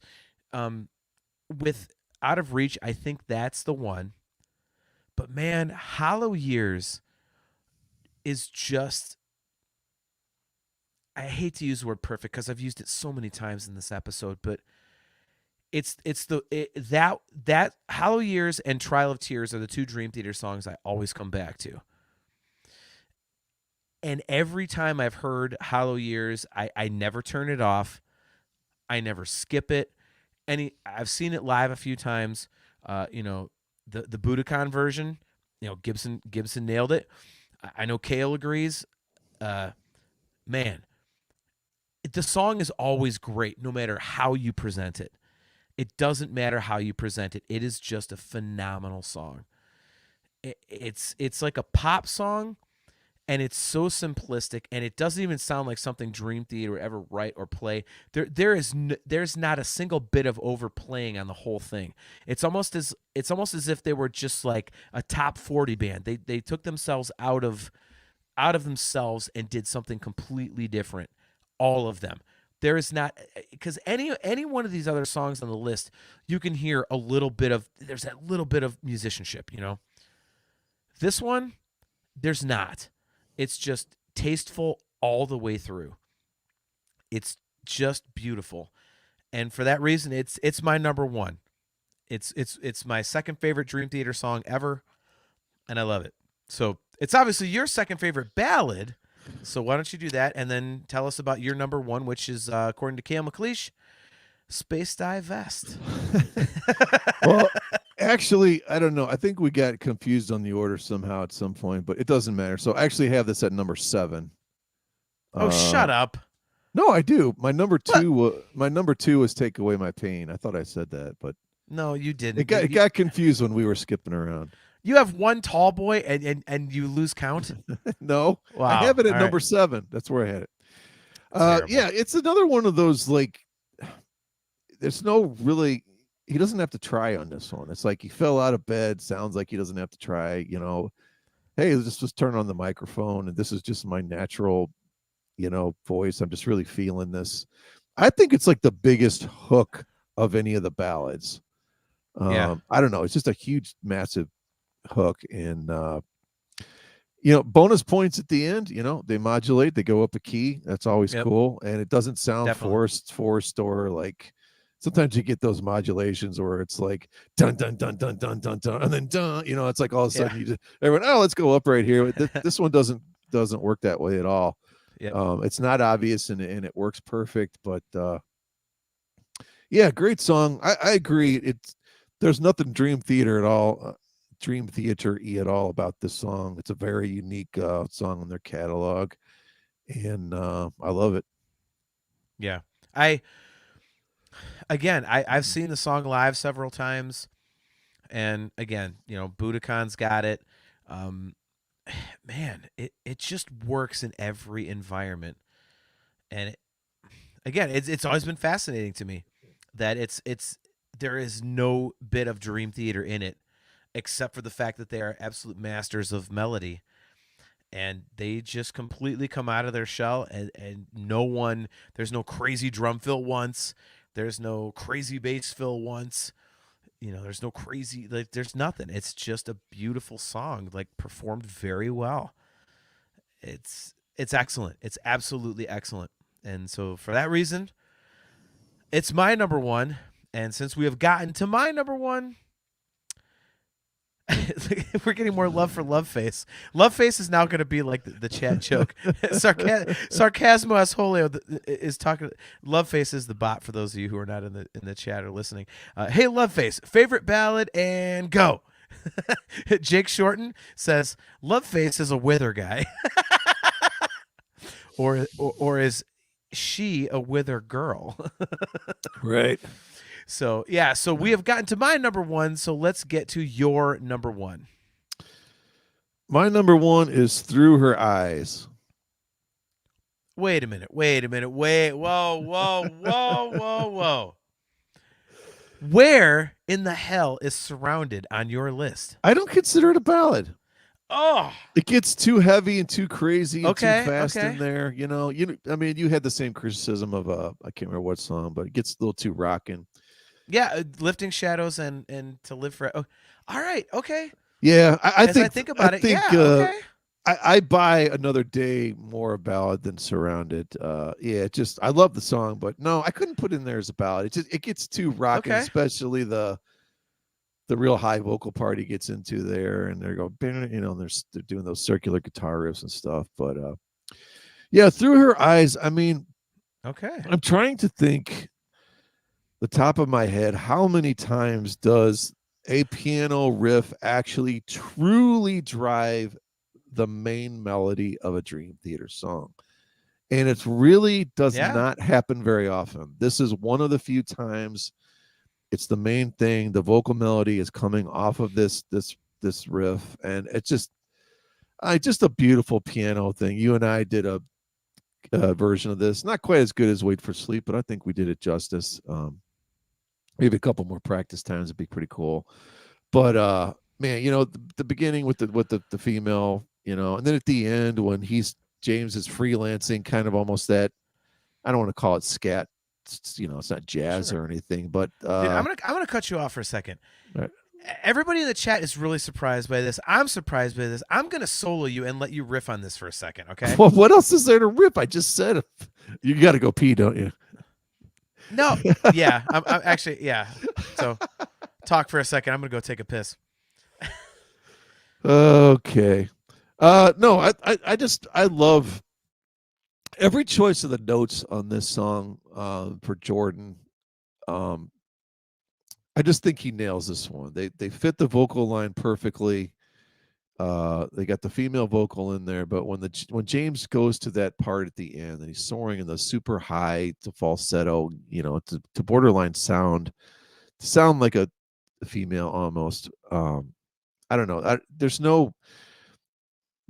With Out of Reach, I think that's the one. But man, Hollow Years is just, I hate to use the word perfect because I've used it so many times in this episode, but that Hollow Years and Trial of Tears are the two Dream Theater songs I always come back to. And every time I've heard Hollow Years, I never turn it off. I never skip it. I've seen it live a few times. The Budokan version, Gibson nailed it. I know Kale agrees. Man, the song is always great, no matter how you present it. It doesn't matter how you present it. It is just a phenomenal song. It's like a pop song, and it's so simplistic, and it doesn't even sound like something Dream Theater would ever write or play. There's not a single bit of overplaying on the whole thing. It's almost as if they were just like a top 40 band. They took themselves out of themselves and did something completely different. All of them. There is not, because any one of these other songs on the list, you can hear there's that little bit of musicianship, This one, there's not. It's just tasteful all the way through. It's just beautiful. And for that reason, it's my number one. It's my second favorite Dream Theater song ever, and I love it. So it's obviously your second favorite ballad. So why don't you do that and then tell us about your number one, which is, according to Cale McLeish, Space Dive Vest. Well, actually, I don't know. I think we got confused on the order somehow at some point, but it doesn't matter. So I actually have this at number 7. Oh, shut up. No, I do. My number two was Take Away My Pain. I thought I said that, but no, you didn't. It got confused when we were skipping around. You have one tall boy and you lose count? No. Wow. I have it at All number right. 7. That's where I had it. Terrible. Yeah, it's another one of those, like, there's no really, he doesn't have to try on this one. It's like he fell out of bed. Sounds like he doesn't have to try, hey, let's just turn on the microphone. And this is just my natural, voice. I'm just really feeling this. I think it's like the biggest hook of any of the ballads. Yeah. I don't know. It's just a huge, massive hook. And, bonus points at the end, they modulate, they go up a key. That's always cool. And it doesn't sound forced or like, sometimes you get those modulations where it's like dun dun dun dun dun dun dun and then dun, it's like all of a sudden you just everyone, let's go up right here. This one doesn't work that way at all. Yep. It's not obvious and it works perfect, but yeah, great song. I agree. There's nothing Dream Theater at all. Dream Theater-y at all about this song. It's a very unique song in their catalog, and I love it. Yeah. I've seen the song live several times, and again, Budokan's got it. Man, it just works in every environment, and it's always been fascinating to me that there is no bit of Dream Theater in it, except for the fact that they are absolute masters of melody. And they just completely come out of their shell, and there's no crazy drum fill once. There's no crazy bass fill once. There's no crazy, like, there's nothing. It's just a beautiful song, like, performed very well. It's excellent. It's absolutely excellent. And so for that reason, it's my number one. And since we have gotten to my number one, we're getting more love for Love Face. Love Face is now going to be like the chat joke. Sarcasmo Asholio is talking. Love Face is the bot for those of you who are not in the chat or listening. Hey, Love Face, favorite ballad and go. Jake Shorten says Love Face is a wither guy, or is she a wither girl? Right. So, yeah, so we have gotten to my number one, so let's get to your number one. My number one is Through Her Eyes. Wait a minute. Whoa. Where in the hell is Surrounded on your list? I don't consider it a ballad. Oh, It gets too heavy and too crazy and too okay, fast okay. in there. I mean, you had the same criticism of I can't remember what song, but it gets a little too rocking. Yeah, lifting shadows and to live for. Oh, all right, okay. Yeah, As I think about it, yeah, okay. I buy Another Day more a ballad than Surrounded. Yeah, I love the song, but no, I couldn't put in there as a ballad. It gets too rocking, Okay. especially the real high vocal part he gets into there, and they're going, they're doing those circular guitar riffs and stuff. But yeah, Through Her Eyes. I mean, Okay. I'm trying to think the top of my head, how many times does a piano riff actually truly drive the main melody of a Dream Theater song? And it really does Yeah. not happen very often. This is one of the few times it's the main thing. The vocal melody is coming off of this riff, and it's just a beautiful piano thing. You and I did a version of this, not quite as good as Wait for Sleep, but I think we did it justice. Maybe a couple more practice times would be pretty cool. But man, the beginning with the female, and then at the end when James is freelancing, kind of almost that, I don't want to call it scat. It's not jazz Sure. or anything, but Dude, I'm gonna cut you off for a second. right. Everybody in the chat is really surprised by this. I'm surprised by this. I'm gonna solo you and let you riff on this for a second, okay? Well, what else is there to rip? I just said you got to go pee, don't you? No, yeah, I'm actually, yeah. So, talk for a second. I'm gonna go take a piss. Okay. No, I love every choice of the notes on this song for Jordan. I just think he nails this one. They fit the vocal line perfectly. They got the female vocal in there, but when James goes to that part at the end and he's soaring in the super high to falsetto, to borderline sound like a female almost. I don't know.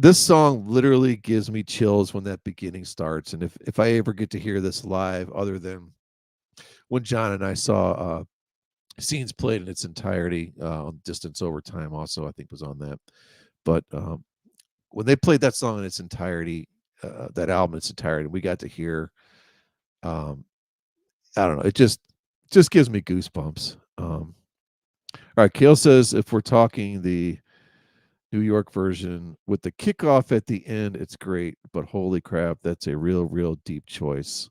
This song literally gives me chills when that beginning starts, and if I ever get to hear this live, other than when John and I saw Scenes played in its entirety on Distance Over Time, also I think was on that. But when they played that song in its entirety, that album in its entirety, we got to hear. I don't know. It just gives me goosebumps. All right, Kale says if we're talking the New York version with the kickoff at the end, it's great, but holy crap, that's a real deep choice.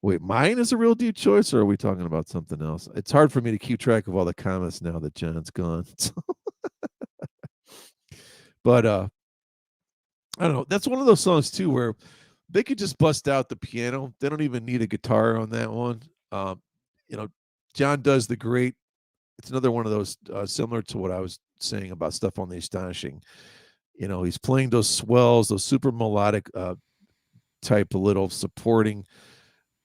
Wait, mine is a real deep choice, or are we talking about something else? It's hard for me to keep track of all the comments now that John's gone. But I don't know. That's one of those songs too where they could just bust out the piano. They don't even need a guitar on that one. You know, John does the great. It's another one of those similar to what I was saying about Stuff on the Astonishing. He's playing those swells, those super melodic type of little supporting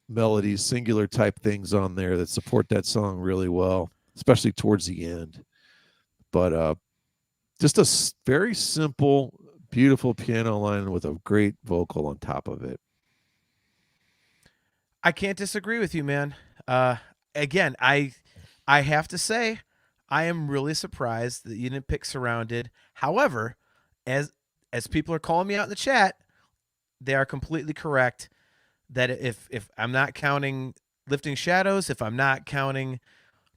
melodies, singular type things on there that support that song really well, especially towards the end. But just a very simple, beautiful piano line with a great vocal on top of it. I can't disagree with you, man. Again, I have to say, I am really surprised that you didn't pick Surrounded. However, as people are calling me out in the chat, they are completely correct that if I'm not counting Lifting Shadows, if I'm not counting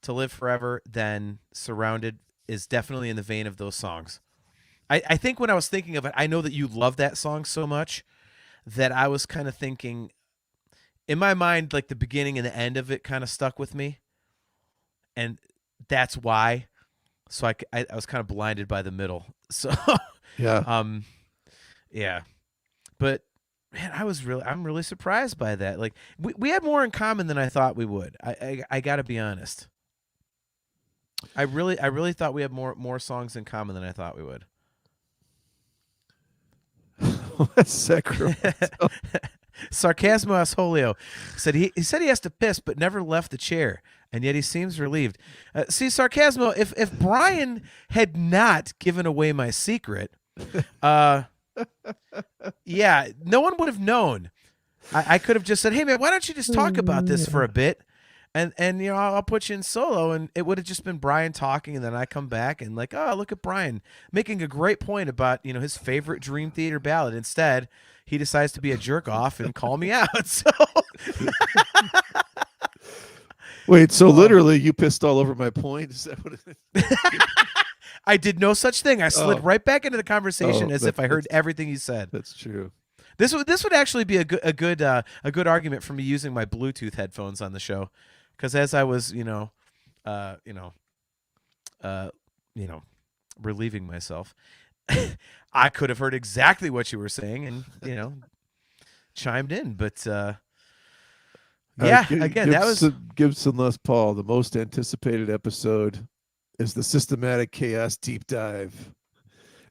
To Live Forever, then Surrounded is definitely in the vein of those songs. I think when I was thinking of it, I know that you love that song so much that I was kind of thinking, in my mind, like the beginning and the end of it kind of stuck with me. And that's why. So I was kind of blinded by the middle. So Yeah. Yeah. But man, I'm really surprised by that. Like we had more in common than I thought we would. I got to be honest. I really thought we had more songs in common than I thought we would. Sacramento. Sarcasmo Asholio said he said he has to piss but never left the chair, and yet he seems relieved. See, Sarcasmo, if Brian had not given away my secret, yeah, no one would have known. I could have just said, hey man, why don't you just talk about this for a bit? and you know, I'll put you in solo, and it would have just been Brian talking, and then I come back and like, oh, look at Brian making a great point about, you know, his favorite Dream Theater ballad. Instead, he decides to be a jerk off and call me out. So Wait, so literally you pissed all over my point? Is that what it is? I did no such thing. I slid right back into the conversation as if I heard everything you said. That's true. This would actually be a good argument for me using my Bluetooth headphones on the show, because as I was relieving myself, I could have heard exactly what you were saying and, you know, chimed in. But again, that was Gibson Les Paul. The most anticipated episode is the Systematic Chaos Deep Dive.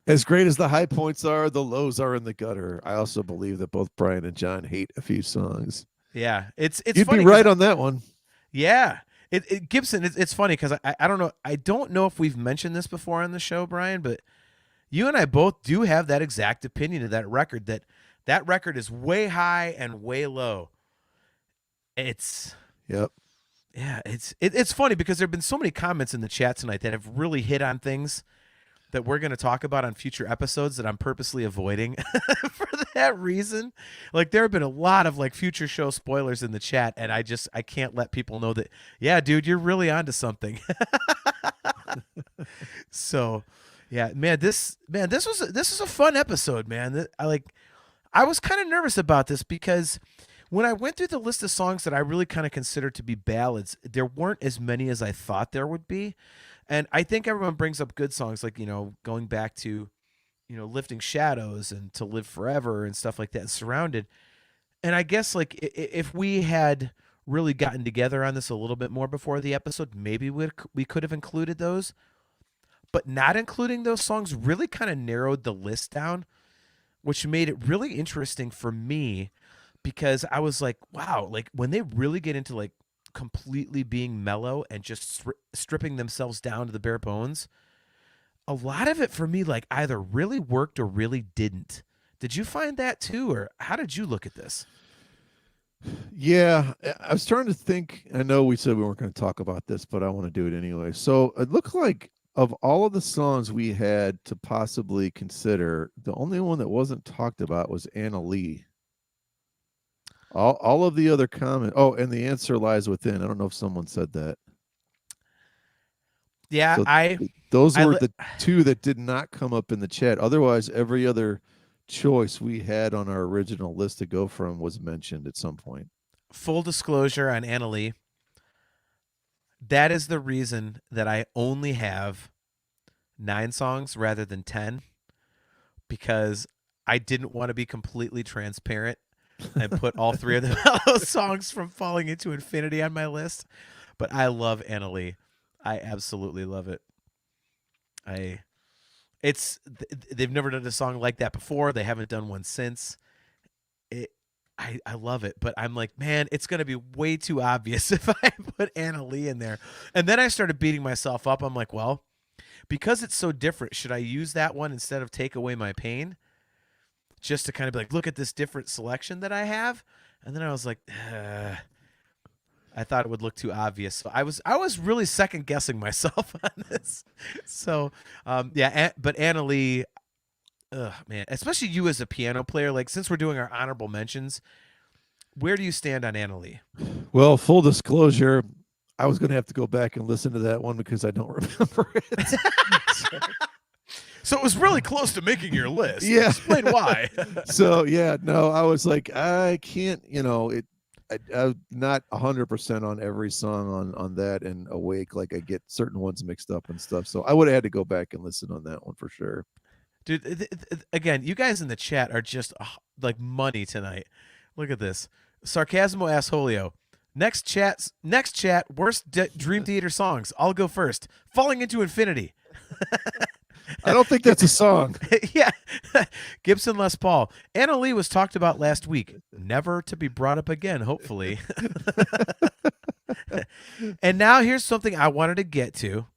As great as the high points are, the lows are in the gutter. I also believe that both Brian and John hate a few songs. Yeah, it's You'd funny be right on that one. Yeah, Gibson. It's funny because I don't know. I don't know if we've mentioned this before on the show, Brian, but you and I both do have that exact opinion of that record. That record is way high and way low. Yep. Yeah, it's funny because there have been so many comments in the chat tonight that have really hit on things that we're going to talk about on future episodes that I'm purposely avoiding for that reason. Like, there have been a lot of like future show spoilers in the chat, and I can't let people know that, yeah, dude, you're really onto something. So, yeah, this was a fun episode, man. I was kind of nervous about this because when I went through the list of songs that I really kind of considered to be ballads, there weren't as many as I thought there would be. And I think everyone brings up good songs, like, you know, going back to, you know, Lifting Shadows and To Live Forever and stuff like that, and Surrounded. And I guess, like, if we had really gotten together on this a little bit more before the episode, maybe we could have included those. But not including those songs really kind of narrowed the list down, which made it really interesting for me, because I was like, wow, like, when they really get into, like, completely being mellow and just stripping themselves down to the bare bones, a lot of it for me, like, either really worked or really didn't. Did you find that too, or how did you look at this? Yeah, I was trying to think. I know we said we weren't going to talk about this, but I want to do it anyway. So it looked like of all of the songs we had to possibly consider, the only one that wasn't talked about was Anna Lee. All of the other comments. Oh, and The Answer Lies Within. I don't know if someone said that. Yeah, so those were the two that did not come up in the chat. Otherwise, every other choice we had on our original list to go from was mentioned at some point. Full disclosure on Anna Lee. That is the reason that I only have 9 songs rather than 10, because I didn't want to be completely transparent and put all 3 of those songs from Falling Into Infinity on my list. But I love Anna Lee. I absolutely love it. They've never done a song like that before. They haven't done one since. I love it, but I'm like, man, it's going to be way too obvious if I put Anna Lee in there. And then I started beating myself up. I'm like, well, because it's so different, should I use that one instead of Take Away My Pain? Just to kind of be like, look at this different selection that I have. And then I was like, I thought it would look too obvious. So I was really second guessing myself on this. So, but Anna Lee, man, especially you as a piano player, like, since we're doing our honorable mentions, where do you stand on Anna Lee? Well, full disclosure, I was going to have to go back and listen to that one because I don't remember it. So it was really close to making your list. Yeah. Explain why. So, yeah, no, I was like, I can't, I'm not 100% on every song on that and Awake. Like, I get certain ones mixed up and stuff. So I would have had to go back and listen on that one for sure. Dude, again, you guys in the chat are just like money tonight. Look at this. Sarcasmo Assholio. Next chat, worst Dream Theater songs. I'll go first. Falling Into Infinity. I don't think that's a song. Yeah. Gibson Les Paul. Anna Lee was talked about last week. Never to be brought up again, hopefully. And now here's something I wanted to get to.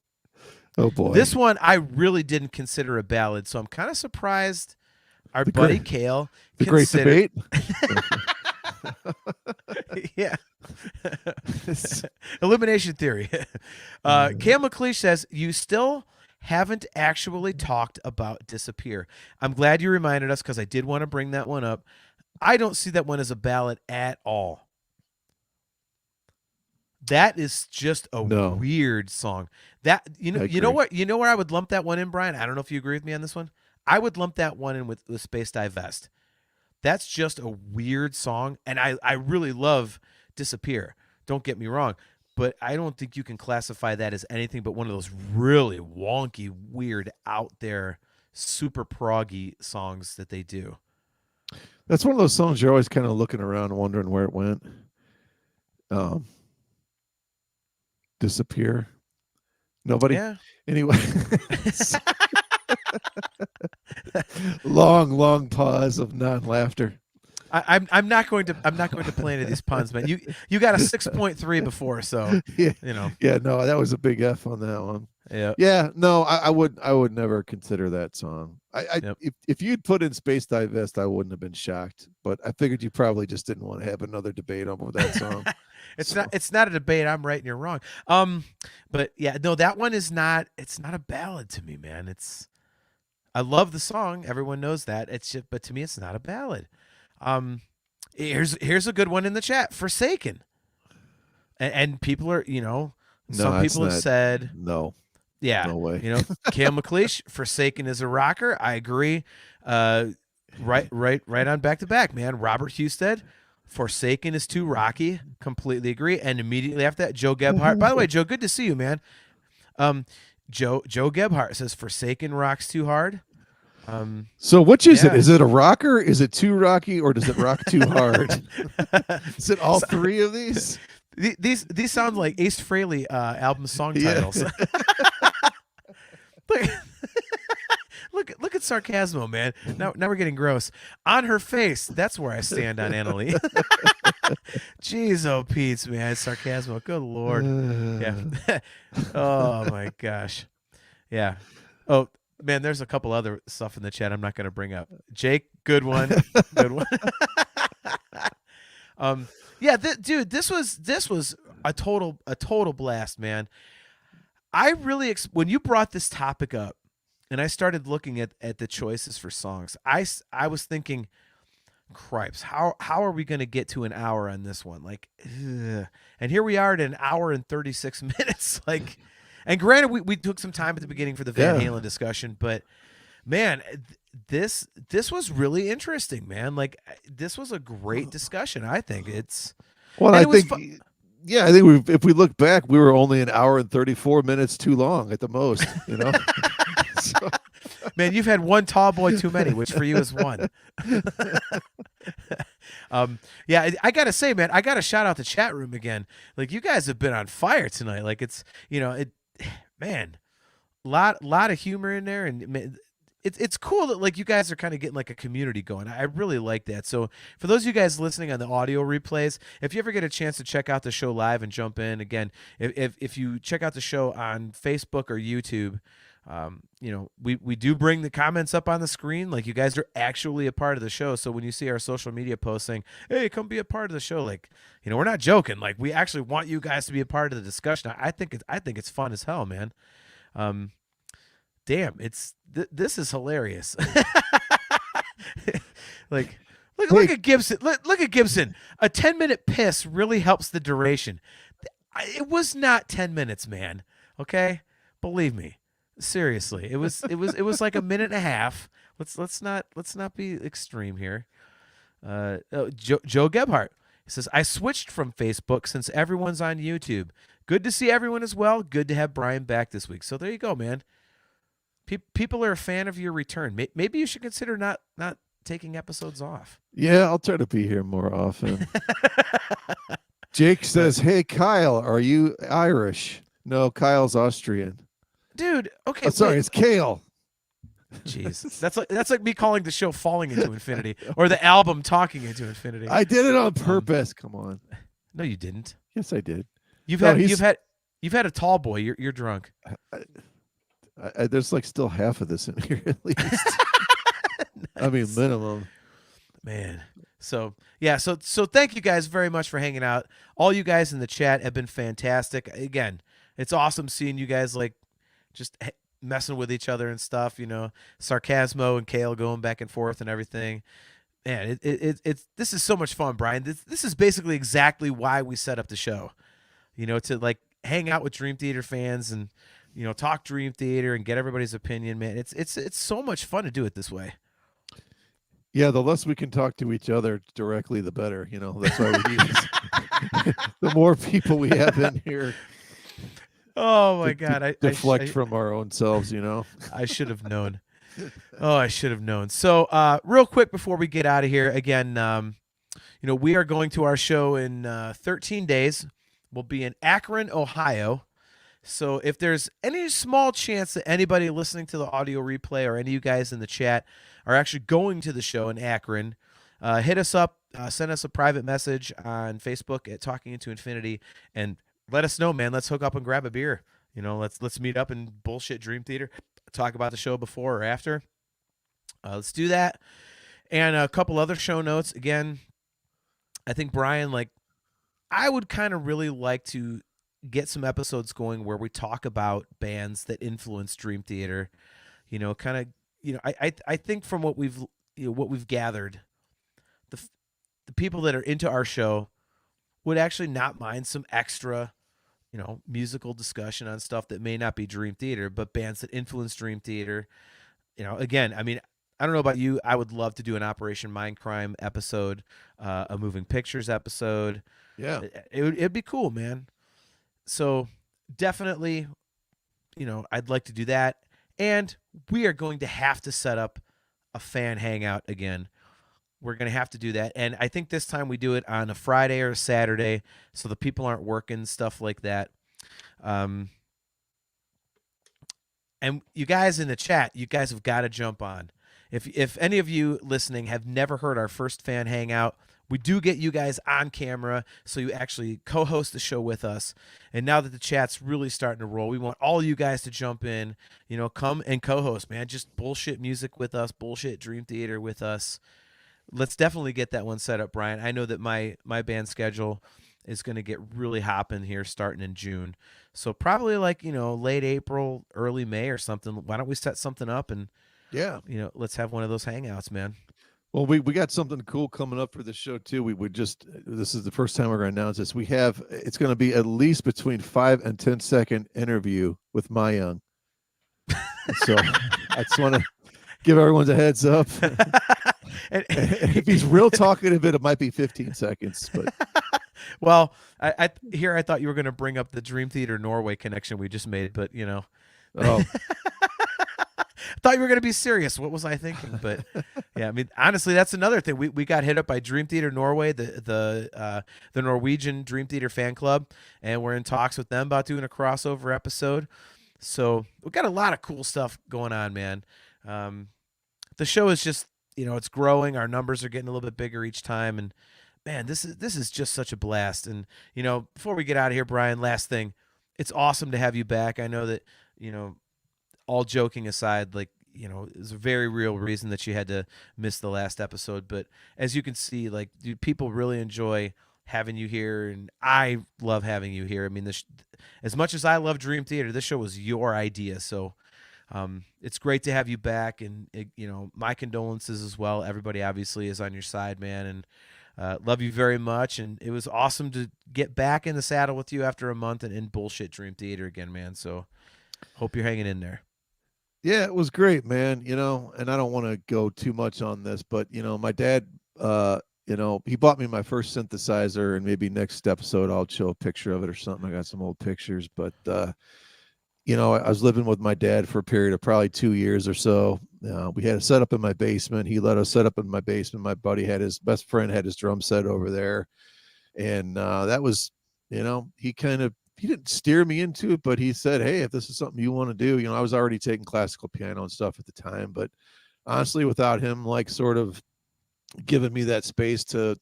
Oh, boy. This one I really didn't consider a ballad, so I'm kind of surprised our buddy Kale the Great Debate. Yeah. Elimination theory. Cam McLeish says, you still haven't actually talked about Disappear. I'm glad you reminded us because I did want to bring that one up. I don't see that one as a ballad at all. That is just a weird song. That you know where I would lump that one in, Brian? I don't know if you agree with me on this one. I would lump that one in with Space Divest. That's just a weird song, and I really love Disappear. Don't get me wrong, but I don't think you can classify that as anything but one of those really wonky, weird, out there, super proggy songs that they do. That's one of those songs you're always kind of looking around, wondering where it went. Disappear. Nobody. Yeah. Anyway. long pause of non-laughter. I'm not going to play any of these puns, man. You got a 6.3 before, so yeah, you know. Yeah, no, that was a big F on that one. Yeah. Yeah, no, I would never consider that song. Yep. If you'd put in Space Divest, I wouldn't have been shocked. But I figured you probably just didn't want to have another debate over that song. It's not a debate. I'm right and you're wrong. But yeah, no, that one is not. It's not a ballad to me, man. I love the song. Everyone knows that. It's just, but to me, it's not a ballad. Here's a good one in the chat. Forsaken, and people are, some people have said no. Yeah, no way. Cam McLeish, Forsaken is a rocker. I agree. Right on back to back, man. Robert Husted, Forsaken is too rocky. Completely agree. And immediately after that, Joe Gebhardt. By the way, Joe, good to see you, man. Joe Gebhardt says Forsaken rocks too hard. So which is it? Is it a rocker? Is it too rocky, or does it rock too hard? Is it all three of these? These sound like Ace Frehley album song titles. Look at Sarcasmo, man. Now we're getting gross. On her face, that's where I stand on Annalie. Jeez, oh Pete's, man. Sarcasmo. Good Lord. Yeah. Oh my gosh. Yeah. Oh man, there's a couple other stuff in the chat I'm not going to bring up. Jake, good one. Good one. Yeah, dude, this was a total blast, man. I really when you brought this topic up and I started looking at the choices for songs, I was thinking, cripes, how are we going to get to an hour on this one? Like, ugh. And here we are at an hour and 36 minutes. Like, and granted, we took some time at the beginning for the Van Halen discussion, but man, this was really interesting, man. Like, this was a great discussion. I think it's. Well, I think, I think if we look back, we were only an hour and 34 minutes too long at the most. So. Man, you've had one tall boy too many, which for you is one. Yeah, I gotta say, man, I gotta shout out the chat room again. Like, you guys have been on fire tonight. Like, it's man, lot of humor in there, and it's cool that like you guys are kind of getting like a community going. I really like that. So for those of you guys listening on the audio replays, if you ever get a chance to check out the show live and jump in again, if you check out the show on Facebook or YouTube. We do bring the comments up on the screen. Like, you guys are actually a part of the show. So when you see our social media posts saying, hey, come be a part of the show, like, we're not joking. Like, we actually want you guys to be a part of the discussion. I think it's fun as hell, man. Damn, this is hilarious. Like, look at Gibson. Look at Gibson. A 10-minute piss really helps the duration. It was not 10 minutes, man. Okay, believe me. Seriously, it was like a minute and a half. Let's not be extreme here. Joe Gebhardt says, I switched from Facebook since everyone's on YouTube. Good to see everyone as well. Good to have Brian back this week. So there you go, man. People are a fan of your return. Maybe you should consider not taking episodes off. Yeah, I'll try to be here more often. Jake says, hey, Kyle, are you Irish? No, Kyle's Austrian. Dude, okay. Oh, sorry, it's Kale. Jeez, that's like me calling the show "Falling into Infinity" or the album "Talking into Infinity." I did it on purpose. Come on. No, you didn't. Yes, I did. You've had a tall boy. You're drunk. There's like still half of this in here at least. Nice. I mean, minimum. Man, So yeah, so thank you guys very much for hanging out. All you guys in the chat have been fantastic. Again, it's awesome seeing you guys like just messing with each other and stuff. You know, Sarcasmo and Kale going back and forth and everything. Man, it's this is so much fun, Brian. This is basically exactly why we set up the show. You know, to like hang out with Dream Theater fans and talk Dream Theater and get everybody's opinion. Man, it's so much fun to do it this way. Yeah, the less we can talk to each other directly, the better. That's why we need the more people we have in here. Oh my God! I deflect from our own selves. I should have known. Oh, I should have known. So, real quick before we get out of here, again, we are going to our show in 13 days. We'll be in Akron, Ohio. So if there's any small chance that anybody listening to the audio replay or any of you guys in the chat are actually going to the show in Akron, hit us up, send us a private message on Facebook at Talking Into Infinity, and let us know, man. Let's hook up and grab a beer. Let's meet up and bullshit Dream Theater, talk about the show before or after. Let's do that. And a couple other show notes. Again, I think, Brian, I would kind of really like to get some episodes going where we talk about bands that influence Dream Theater. I think from what we've gathered, the people that are into our show would actually not mind some extra, musical discussion on stuff that may not be Dream Theater, but bands that influence Dream Theater. Again, I mean, I don't know about you. I would love to do an Operation Mindcrime episode, a Moving Pictures episode. Yeah, it'd be cool, man. So definitely, I'd like to do that. And we are going to have to set up a fan hangout again. We're going to have to do that. And I think this time we do it on a Friday or a Saturday so the people aren't working, stuff like that. And you guys in the chat, you guys have got to jump on. If any of you listening have never heard our first fan hangout, we do get you guys on camera, so you actually co-host the show with us. And now that the chat's really starting to roll, we want all you guys to jump in, come and co-host, man. Just bullshit music with us, bullshit Dream Theater with us. Let's definitely get that one set up, Brian. I know that my band schedule is going to get really hopping here starting in June. So probably late April, early May or something. Why don't we set something up and let's have one of those hangouts, man. Well, we got something cool coming up for the show too. This is the first time we're going to announce this. It's going to be at least between 5 and 10 second interview with Ma Young. So I just want to give everyone a heads up. And if he's real talkative, it might be 15 seconds. But well, I thought you were going to bring up the Dream Theater Norway connection we just made, but oh. I thought you were going to be serious. What was I thinking? But yeah, I mean, honestly, that's another thing. We got hit up by Dream Theater Norway, the Norwegian Dream Theater fan club, and we're in talks with them about doing a crossover episode. So we've got a lot of cool stuff going on, man. The show is just, it's growing. Our numbers are getting a little bit bigger each time, and man, this is just such a blast. And before we get out of here, Brian, last thing, it's awesome to have you back. I know that all joking aside, there's a very real reason that you had to miss the last episode. But as you can see, people really enjoy having you here, and I love having you here. I mean, as much as I love Dream Theater, this show was your idea. So it's great to have you back, and my condolences as well. Everybody obviously is on your side, man, and love you very much. And it was awesome to get back in the saddle with you after a month and bullshit Dream Theater again, man. So hope you're hanging in there. Yeah, it was great, man. And I don't want to go too much on this, but my dad, he bought me my first synthesizer, and maybe next episode I'll show a picture of it or something. I got some old pictures, but I was living with my dad for a period of probably 2 years or so. We had a setup in my basement. He let us set up in my basement. My buddy his best friend had his drum set over there, and that was, he didn't steer me into it, but he said, hey, if this is something you want to do, I was already taking classical piano and stuff at the time, but honestly, without him, sort of giving me that space to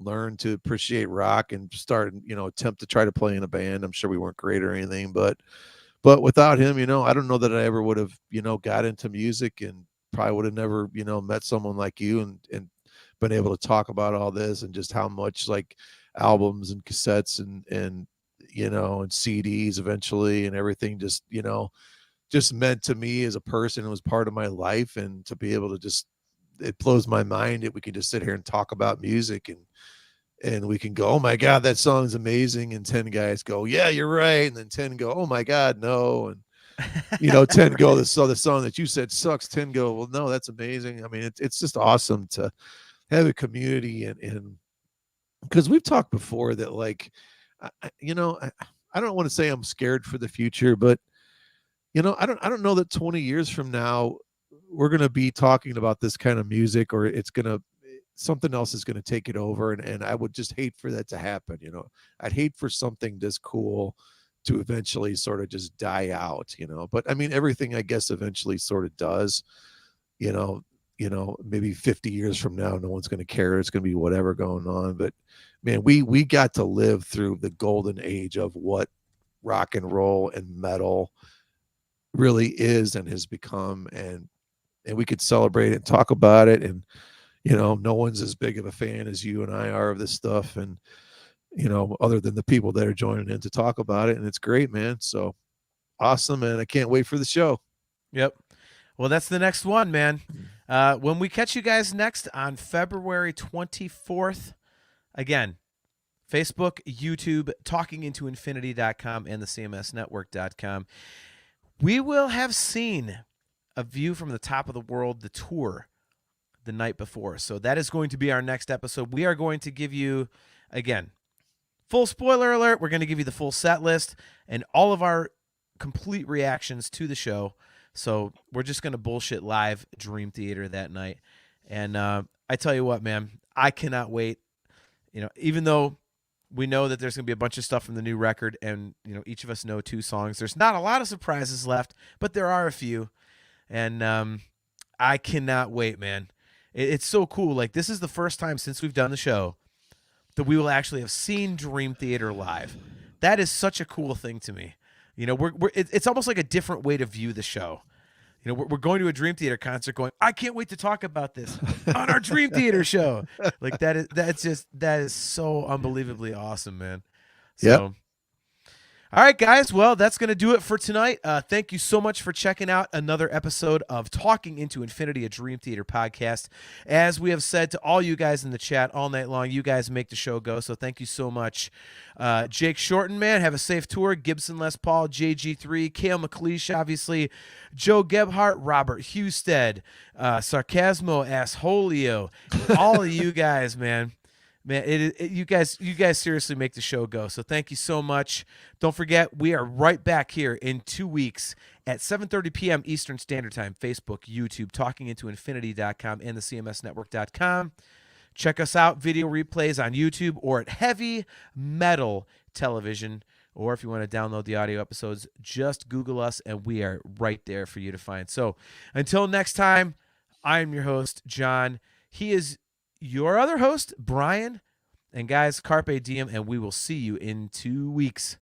learn to appreciate rock and start, attempt to try to play in a band. I'm sure we weren't great or anything, but without him, I don't know that I ever would have, got into music, and probably would have never, met someone like you and been able to talk about all this and just how much like albums and cassettes and and CDs eventually and everything just meant to me as a person. It was part of my life, and to be able to just, it blows my mind that we can just sit here and talk about music, and we can go, oh my God, that song's amazing. And 10 guys go, yeah, you're right. And then 10 go, oh my God, no. And 10 go, the song that you said sucks. 10 go, well, no, that's amazing. I mean, it's just awesome to have a community, and because we've talked before that, like, I don't want to say I'm scared for the future, but I don't know that 20 years from now we're going to be talking about this kind of music, or something else is going to take it over, and I would just hate for that to happen. I'd hate for something this cool to eventually sort of just die out. But I mean, everything I guess eventually sort of does. you know Maybe 50 years from now no one's going to care, it's going to be whatever going on. But man, we got to live through the golden age of what rock and roll and metal really is and has become, and we could celebrate it and talk about it. And no one's as big of a fan as you and I are of this stuff, and other than the people that are joining in to talk about it. And it's great, man. So awesome, and I can't wait for the show. Yep. Well, that's the next one, man. When we catch you guys next on February 24th, again, Facebook, YouTube, talkingintoinfinity.com, and the cmsnetwork.com. We will have seen A View from the Top of the World, the tour, the night before. So that is going to be our next episode. We are going to give you, again, full spoiler alert, we're going to give you the full set list and all of our complete reactions to the show. So we're just going to bullshit live Dream Theater that night. And I tell you what, man, I cannot wait. Even though we know that there's going to be a bunch of stuff from the new record, and each of us know 2 songs, there's not a lot of surprises left, but there are a few. And I cannot wait, man. It's so cool. Like, this is the first time since we've done the show that we will actually have seen Dream Theater live. That is such a cool thing to me. It's almost like a different way to view the show. We're going to a Dream Theater concert going, I can't wait to talk about this on our Dream Theater show. Like, that is so unbelievably awesome, man. So, Yep. All right, guys. Well, that's going to do it for tonight. Thank you so much for checking out another episode of Talking Into Infinity, a Dream Theater podcast. As we have said to all you guys in the chat all night long, you guys make the show go, so thank you so much. Jake Shorten, man, have a safe tour. Gibson Les Paul, JG3, Cale McLeish, obviously, Joe Gebhardt, Robert Husted, Sarcasmo, Assholio, all of you guys, man. Man, you guys seriously make the show go. So thank you so much. Don't forget, we are right back here in 2 weeks at 7:30 p.m. Eastern Standard Time. Facebook, YouTube, talkingintoinfinity.com, and the cmsnetwork.com. Check us out, video replays on YouTube or at Heavy Metal Television. Or if you want to download the audio episodes, just Google us, and we are right there for you to find. So until next time, I'm your host, John. He is your other host, Brian. And guys, carpe diem, and we will see you in 2 weeks.